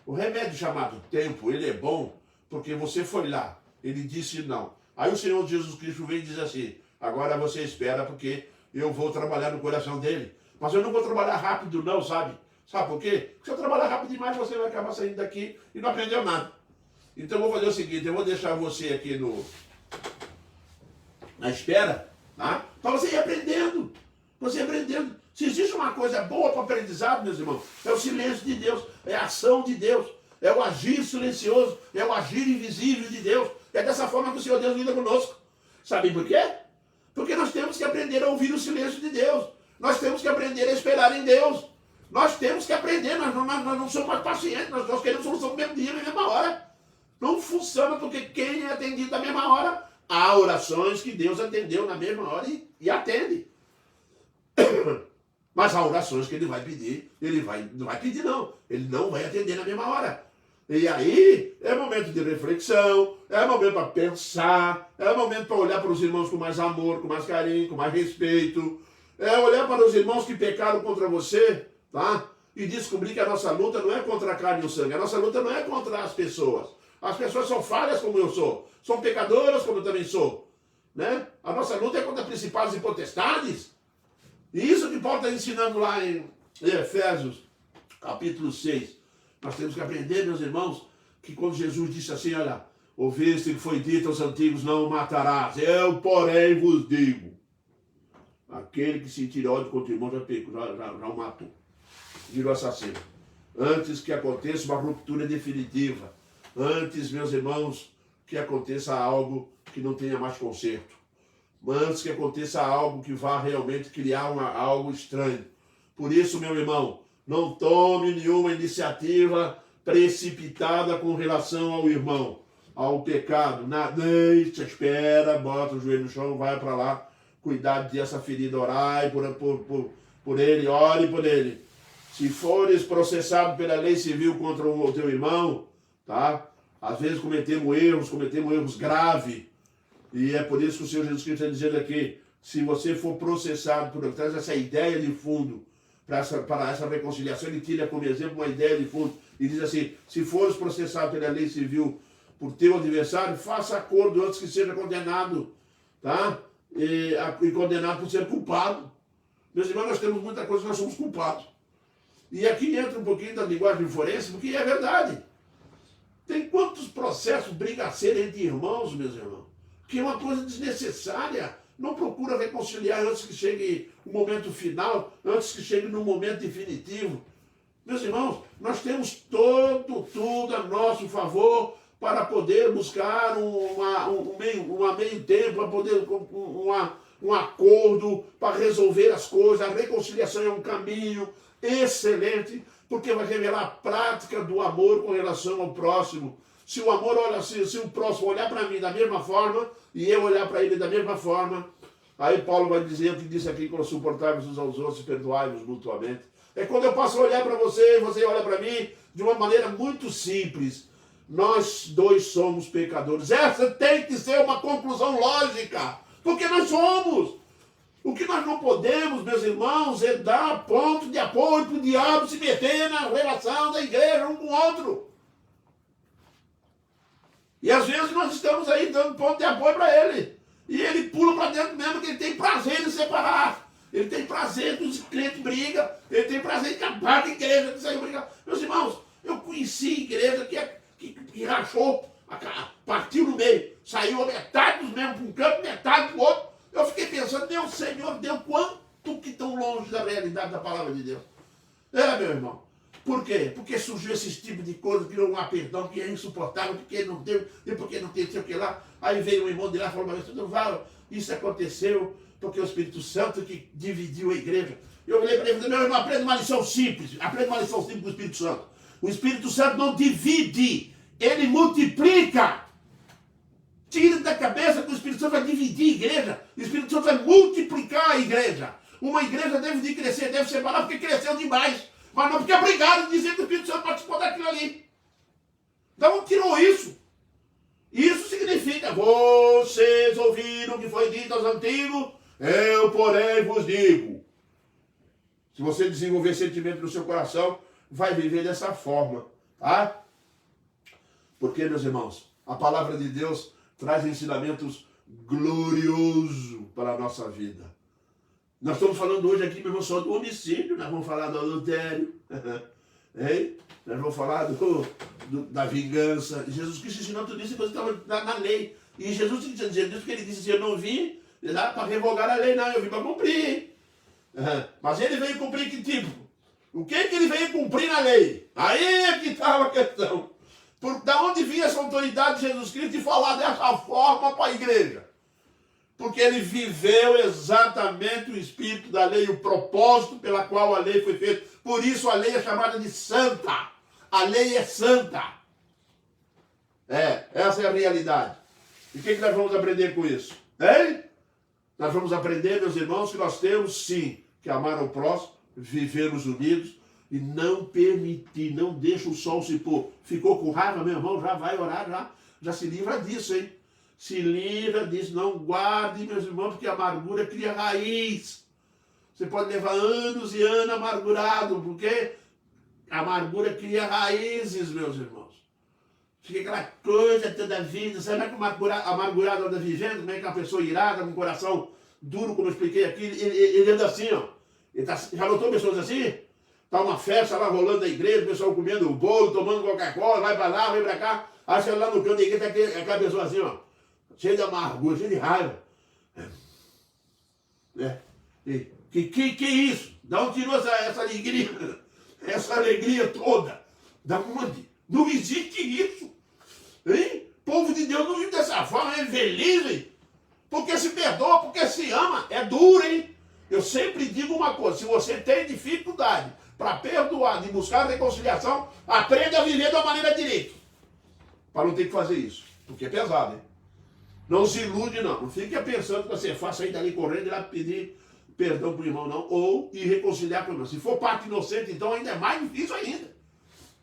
O remédio chamado tempo, ele é bom porque você foi lá, ele disse não. Aí o Senhor Jesus Cristo vem e diz assim, agora você espera porque eu vou trabalhar no coração dele. Mas eu não vou trabalhar rápido não, sabe? Sabe por quê? Porque se eu trabalhar rápido demais, você vai acabar saindo daqui e não aprendeu nada. Então eu vou fazer o seguinte, eu vou deixar você aqui na espera, tá? Para você ir aprendendo. Você ir aprendendo. Se existe uma coisa boa para o aprendizado, meus irmãos, é o silêncio de Deus, é a ação de Deus, é o agir silencioso, é o agir invisível de Deus. É dessa forma que o Senhor Deus lida conosco. Sabe por quê? Porque nós temos que aprender a ouvir o silêncio de Deus. Nós temos que aprender a esperar em Deus. Nós temos que aprender, nós não somos mais pacientes, nós queremos solução no mesmo dia, na mesma hora. Não funciona porque quem é atendido na mesma hora, há orações que Deus atendeu na mesma hora e atende. Mas há orações que ele vai pedir, não vai pedir não, ele não vai atender na mesma hora. E aí é momento de reflexão, é momento para pensar, é momento para olhar para os irmãos com mais amor, com mais carinho, com mais respeito. É olhar para os irmãos que pecaram contra você, tá? E descobrir que a nossa luta não é contra a carne e o sangue, a nossa luta não é contra as pessoas. As pessoas são falhas como eu sou, são pecadoras como eu também sou, né? A nossa luta é contra principados e potestades. E isso que Paulo está ensinando lá em Efésios, capítulo 6. Nós temos que aprender, meus irmãos, que quando Jesus disse assim, olha, ouviste que foi dito aos antigos, não o matarás. Eu, porém, vos digo, aquele que sentir ódio contra o irmão já o matou. Virou assassino. Antes que aconteça uma ruptura definitiva, antes, meus irmãos, que aconteça algo que não tenha mais conserto, antes que aconteça algo que vá realmente criar algo estranho. Por isso, meu irmão, não tome nenhuma iniciativa precipitada com relação ao irmão, ao pecado. Deixa, espera, bota o joelho no chão, vai para lá, cuidar dessa ferida, orai por ele, ore por ele. Se fores processado pela lei civil contra o teu irmão, tá? Às vezes cometemos erros graves. E é por isso que o Senhor Jesus Cristo está dizendo aqui, se você for processado por traz essa ideia de fundo, para essa reconciliação, ele tira como exemplo uma ideia de fundo e diz assim, se fores processado pela lei civil por teu adversário, faça acordo antes que seja condenado, tá? E condenado por ser culpado. Meus irmãos, nós temos muita coisa que nós somos culpados. E aqui entra um pouquinho da linguagem forense, porque é verdade. Tem quantos processos brigaceiros entre irmãos, meus irmãos, que é uma coisa desnecessária. Não procura reconciliar antes que chegue o momento final, antes que chegue no momento definitivo. Meus irmãos, nós temos tudo a nosso favor para poder buscar um meio tempo, para poder um acordo para resolver as coisas. A reconciliação é um caminho excelente, porque vai revelar a prática do amor com relação ao próximo. Se o amor olha assim, se o próximo olhar para mim da mesma forma, e eu olhar para ele da mesma forma, aí Paulo vai dizer o que disse aqui, quando suportáveis uns aos outros, perdoai-vos mutuamente. É quando eu passo a olhar para você, você olha para mim, de uma maneira muito simples. Nós dois somos pecadores. Essa tem que ser uma conclusão lógica, porque nós somos. O que nós não podemos, meus irmãos, é dar ponto de apoio para o diabo se meter na relação da igreja um com o outro. E às vezes nós estamos aí dando ponto de apoio para ele. E ele pula para dentro mesmo, que ele tem prazer em separar. Ele tem prazer que os crentes brigam. Ele tem prazer em acabar com a igreja, de sair brigar. Meus irmãos, eu conheci igreja que rachou, partiu no meio. Saiu a metade dos membros para um canto, metade para o outro. Eu fiquei pensando, meu Senhor, Deus, quanto que estão longe da realidade da palavra de Deus. Meu irmão. Por quê? Porque surgiu esse tipo de coisa, que não há perdão, que é insuportável, porque não deu, e porque não tem sei o que lá. Aí veio um irmão de lá e falou, mas não vai, isso aconteceu porque o Espírito Santo que dividiu a igreja. Eu falei para ele, meu irmão, aprenda uma lição simples, com o Espírito Santo. O Espírito Santo não divide, ele multiplica. Tira da cabeça que o Espírito Santo vai dividir a igreja, o Espírito Santo vai multiplicar a igreja. Uma igreja deve de crescer, deve separar porque cresceu demais. Mas não porque obrigado dizer que o Espírito Santo participou daquilo ali. Então tirou isso. Isso significa, vocês ouviram o que foi dito aos antigos, eu porém vos digo. Se você desenvolver sentimento no seu coração, vai viver dessa forma, tá? Porque, meus irmãos, a palavra de Deus traz ensinamentos gloriosos para a nossa vida. Nós estamos falando hoje aqui, meu irmão, só do homicídio, nós vamos falar do adultério, hein? Nós vamos falar da vingança. Jesus Cristo ensinou tudo isso, mas estava na lei. E Jesus está dizendo isso porque ele disse assim, eu não vim para revogar a lei, não, eu vim para cumprir. Mas ele veio cumprir que tipo? O que ele veio cumprir na lei? Aí é que estava a questão. Da onde vinha essa autoridade de Jesus Cristo de falar dessa forma para a igreja? Porque ele viveu exatamente o espírito da lei, o propósito pela qual a lei foi feita. Por isso a lei é chamada de santa. A lei é santa. Essa é a realidade. E o que nós vamos aprender com isso? Hein? Nós vamos aprender, meus irmãos, que nós temos sim que amar ao próximo, vivermos unidos, E não permitir, não deixa o sol se pôr. Ficou com raiva, meu irmão, já vai orar, já se livra disso, hein? Se livra disso, não guarde, meus irmãos, porque a amargura cria raiz. Você pode levar anos e anos amargurado, porque a amargura cria raízes, meus irmãos. Fica aquela coisa toda a vida. Sabe como é que o amargurado anda vivendo? Como é que uma pessoa irada, com o coração duro, como eu expliquei aqui, ele anda assim, ó. Já notou pessoas assim? Tá uma festa lá rolando na igreja, o pessoal comendo o bolo, tomando Coca-Cola, vai pra lá, vai pra cá. Aí você lá no canto da igreja, tá aquela pessoa assim, ó. Cheia de amargura, cheia de raiva. Que isso? Da onde tirou essa alegria? Essa alegria toda? Da onde? Não existe isso. Hein? Povo de Deus não vive dessa forma, é feliz, hein? Porque se perdoa, porque se ama. É duro, hein? Eu sempre digo uma coisa, se você tem dificuldade para perdoar, de buscar reconciliação, aprenda a viver da maneira direita. Para não ter que fazer isso. Porque é pesado, hein? Não se ilude, não. Não fique pensando que você faça aí dali correndo e lá pedir perdão para o irmão, não. Ou ir reconciliar com o irmão. Se for parte inocente, então ainda é mais difícil ainda.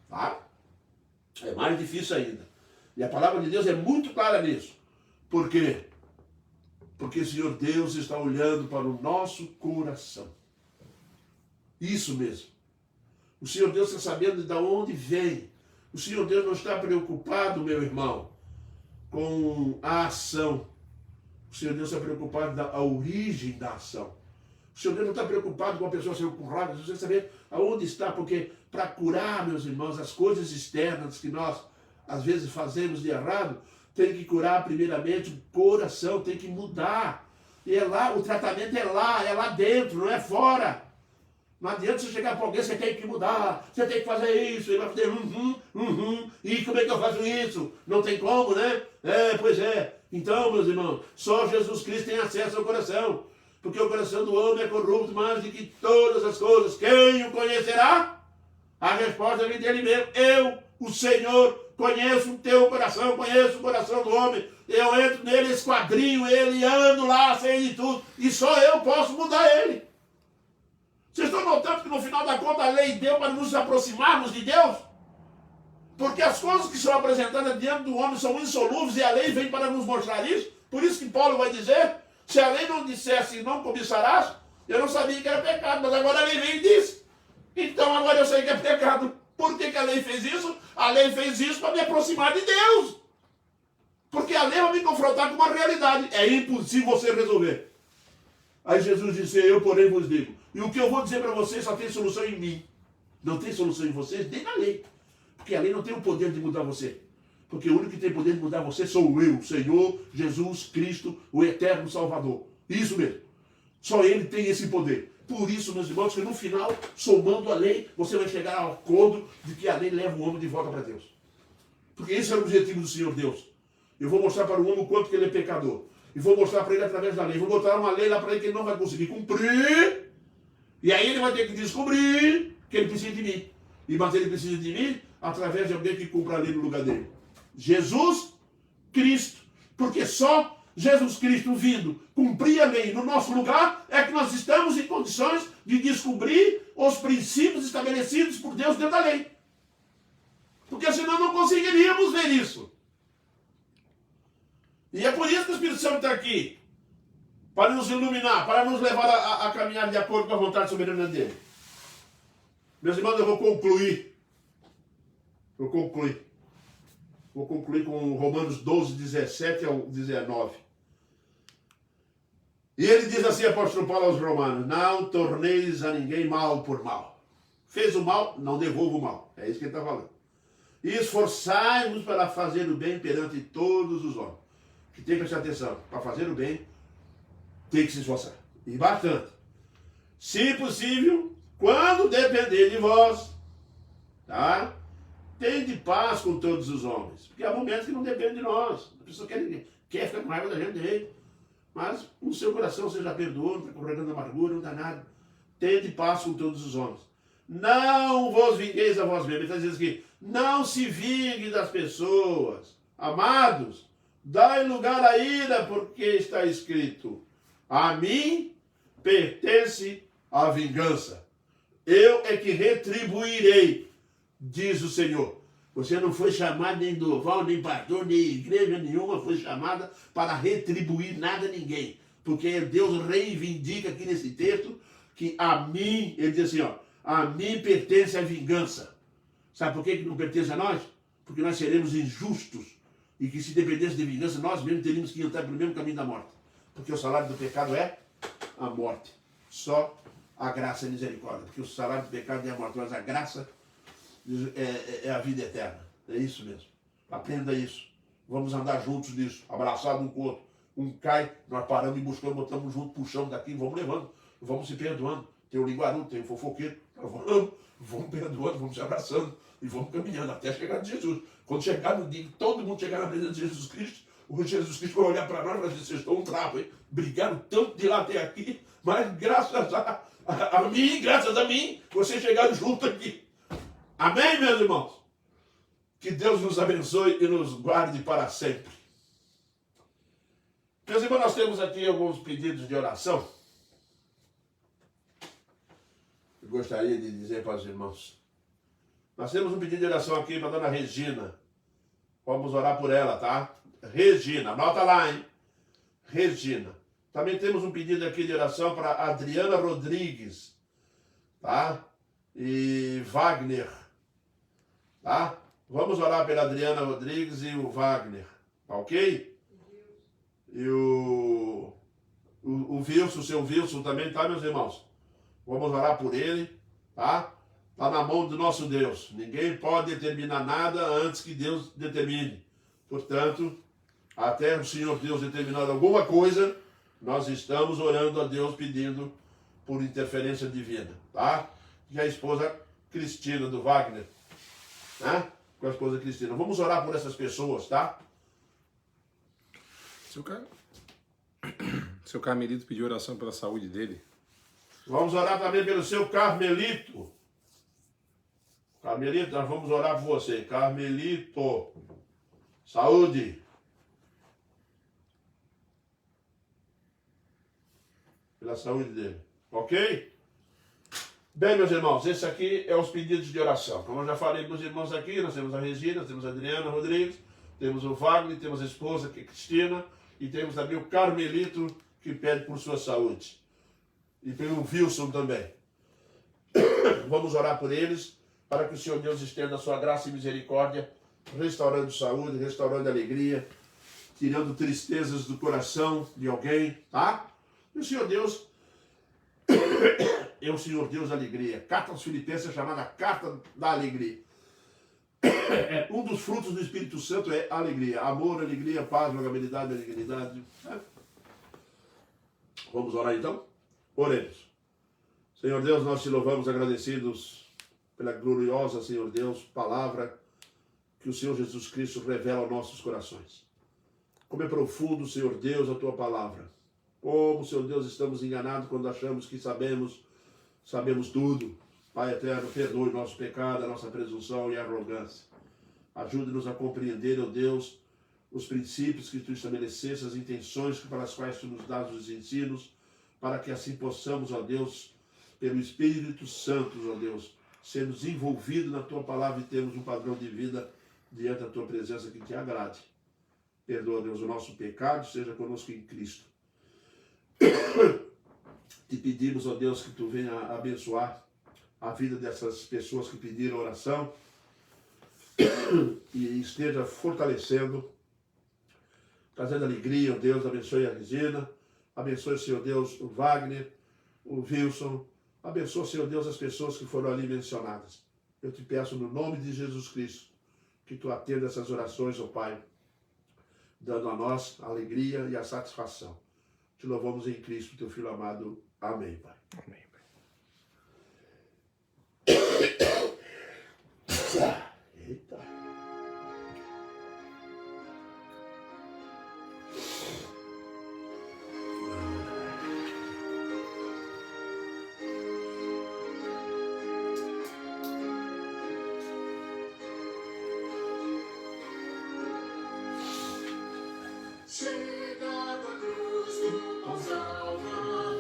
Tá? É mais difícil ainda. E a palavra de Deus é muito clara nisso. Por quê? Porque o Senhor Deus está olhando para o nosso coração. Isso mesmo. O Senhor Deus está sabendo de onde vem. O Senhor Deus não está preocupado, meu irmão, com a ação. O Senhor Deus está preocupado com a origem da ação. O Senhor Deus não está preocupado com a pessoa ser com raiva. Você precisa saber aonde está, porque para curar, meus irmãos, as coisas externas que nós, às vezes, fazemos de errado, tem que curar primeiramente o coração, tem que mudar. E é lá, o tratamento é lá dentro, não é fora. Não adianta você chegar para alguém, você tem que mudar, você tem que fazer isso, ele vai fazer e como é que eu faço isso? Não tem como, né? Pois é. Então, meus irmãos, só Jesus Cristo tem acesso ao coração, porque o coração do homem é corrupto mais do que todas as coisas. Quem o conhecerá? A resposta vem dele mesmo. Eu, o Senhor, conheço o teu coração, conheço o coração do homem. Eu entro nele, esquadrinho ele, ando lá, sei de tudo, e só eu posso mudar ele. Vocês estão notando que no final da conta a lei deu para nos aproximarmos de Deus? Porque as coisas que são apresentadas diante do homem são insolúveis e a lei vem para nos mostrar isso. Por isso que Paulo vai dizer, se a lei não dissesse não cobiçarás, eu não sabia que era pecado, mas agora a lei vem e diz. Então agora eu sei que é pecado. Por que a lei fez isso? A lei fez isso para me aproximar de Deus. Porque a lei vai me confrontar com uma realidade. É impossível você resolver. Aí Jesus disse, eu porém vos digo. E o que eu vou dizer para vocês só tem solução em mim. Não tem solução em vocês, nem na lei. Porque a lei não tem o poder de mudar você. Porque o único que tem poder de mudar você sou eu, Senhor Jesus Cristo, o eterno Salvador. Isso mesmo. Só Ele tem esse poder. Por isso, meus irmãos, que no final, somando a lei, você vai chegar ao acordo de que a lei leva o homem de volta para Deus. Porque esse é o objetivo do Senhor Deus. Eu vou mostrar para o homem o quanto que ele é pecador. E vou mostrar para ele através da lei. Vou botar uma lei lá para ele que ele não vai conseguir cumprir. E aí ele vai ter que descobrir que ele precisa de mim. Mas ele precisa de mim através de alguém que cumpra a lei no lugar dele. Jesus Cristo. Porque só Jesus Cristo vindo cumprir a lei no nosso lugar é que nós estamos em condições de descobrir os princípios estabelecidos por Deus dentro da lei. Porque senão não conseguiríamos ver isso. E é por isso que o Espírito Santo está aqui. Para nos iluminar, para nos levar a caminhar de acordo com a vontade soberana dele. Meus irmãos, eu vou concluir. Vou concluir com Romanos 12, 17 ao 19. E ele diz assim, apóstolo Paulo aos Romanos, não torneis a ninguém mal por mal. Fez o mal, não devolva o mal. É isso que ele está falando. E esforçai-vos para fazer o bem perante todos os homens. Que tem que prestar atenção. Para fazer o bem, tem que se esforçar. E bastante. Se possível, quando depender de vós, tá? Tende paz com todos os homens. Porque há momentos que não depende de nós. A pessoa quer ficar com raiva da gente. Mas no seu coração você já perdoou, não está correndo amargura, não dá nada. Tende paz com todos os homens. Não vos vingueis a vós mesmos. Ele está dizendo aqui, não se vingue das pessoas. Amados, dai lugar à ira, porque está escrito, a mim pertence a vingança. Eu é que retribuirei, diz o Senhor. Você não foi chamado nem Durval, nem pastor, nem igreja nenhuma foi chamada para retribuir nada a ninguém. Porque Deus reivindica aqui nesse texto que a mim, ele diz assim, ó, a mim pertence a vingança. Sabe por que não pertence a nós? Porque nós seremos injustos. E que se dependesse de vingança, nós mesmos teríamos que entrar pelo mesmo caminho da morte. Porque o salário do pecado é a morte. Só a graça e a misericórdia. Porque o salário do pecado é a morte, mas a graça é a vida eterna. É isso mesmo. Aprenda isso. Vamos andar juntos nisso, abraçados um com o outro. Um cai, nós paramos e buscamos, botamos junto, puxamos daqui, vamos levando, vamos se perdoando. Tem o linguarudo, tem o fofoqueiro, nós vamos perdoando, vamos se abraçando e vamos caminhando até chegar de Jesus. Quando chegar no dia que todo mundo chegar na presença de Jesus Cristo, o Jesus Cristo vai olhar para nós e vai dizer, vocês estão um trapo, hein? Brigaram tanto de lá até aqui, mas graças a mim, vocês chegaram junto aqui. Amém, meus irmãos? Que Deus nos abençoe e nos guarde para sempre. Meus irmãos, nós temos aqui alguns pedidos de oração. Eu gostaria de dizer para os irmãos. Nós temos um pedido de oração aqui para a dona Regina. Vamos orar por ela, tá? Regina, anota lá, hein? Regina. Também temos um pedido aqui de oração para Adriana Rodrigues, tá? E Wagner, tá? Vamos orar pela Adriana Rodrigues e o Wagner, tá ok? E o Wilson, o seu Wilson também, tá, meus irmãos? Vamos orar por ele, tá? Tá na mão do nosso Deus. Ninguém pode determinar nada antes que Deus determine. Portanto, até o Senhor Deus determinar alguma coisa, nós estamos orando a Deus pedindo por interferência divina, tá? E a esposa Cristina do Wagner, né? Com a esposa Cristina. Vamos orar por essas pessoas, tá? Seu Carmelito pediu oração pela saúde dele. Vamos orar também pelo seu Carmelito. Carmelito, nós vamos orar por você. Carmelito, saúde. Pela saúde dele. Ok? Bem, meus irmãos, esse aqui é os pedidos de oração. Como eu já falei com os irmãos aqui, nós temos a Regina, temos a Adriana Rodrigues, temos o Wagner, temos a esposa, que é Cristina, e temos também o Carmelito, que pede por sua saúde. E pelo Wilson também. Vamos orar por eles, para que o Senhor Deus estenda a sua graça e misericórdia, restaurando saúde, restaurando alegria, tirando tristezas do coração de alguém, tá? E o Senhor Deus é o Senhor Deus da alegria. Carta aos Filipenses é chamada Carta da Alegria. Um dos frutos do Espírito Santo é alegria. Amor, alegria, paz, longanimidade, benignidade. Vamos orar então? Oremos. Senhor Deus, nós te louvamos agradecidos pela gloriosa, Senhor Deus, palavra que o Senhor Jesus Cristo revela aos nossos corações. Como é profundo, Senhor Deus, a tua palavra. Como, Senhor Deus, estamos enganados quando achamos que sabemos tudo. Pai eterno, perdoe nosso pecado, a nossa presunção e arrogância. Ajude-nos a compreender, ó Deus, os princípios que tu estabeleceste, as intenções para as quais tu nos dás os ensinos, para que assim possamos, ó Deus, pelo Espírito Santo, ó Deus, sermos envolvidos na tua palavra e termos um padrão de vida diante da tua presença que te agrade. Perdoa, Deus, o nosso pecado, seja conosco em Cristo. Te pedimos, ó Deus, que tu venha abençoar a vida dessas pessoas que pediram oração e esteja fortalecendo, trazendo alegria, ó Deus. Abençoe a Regina, abençoe, Senhor Deus, o Wagner, o Wilson, abençoe, Senhor Deus, as pessoas que foram ali mencionadas. Eu te peço no nome de Jesus Cristo que tu atenda essas orações, ó Pai, dando a nós a alegria e a satisfação. Te louvamos em Cristo, teu Filho amado. Amém, Pai. Amém, Pai. Eita. Chega da cruz do bom Salvador,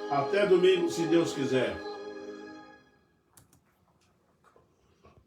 Até domingo, se Deus quiser.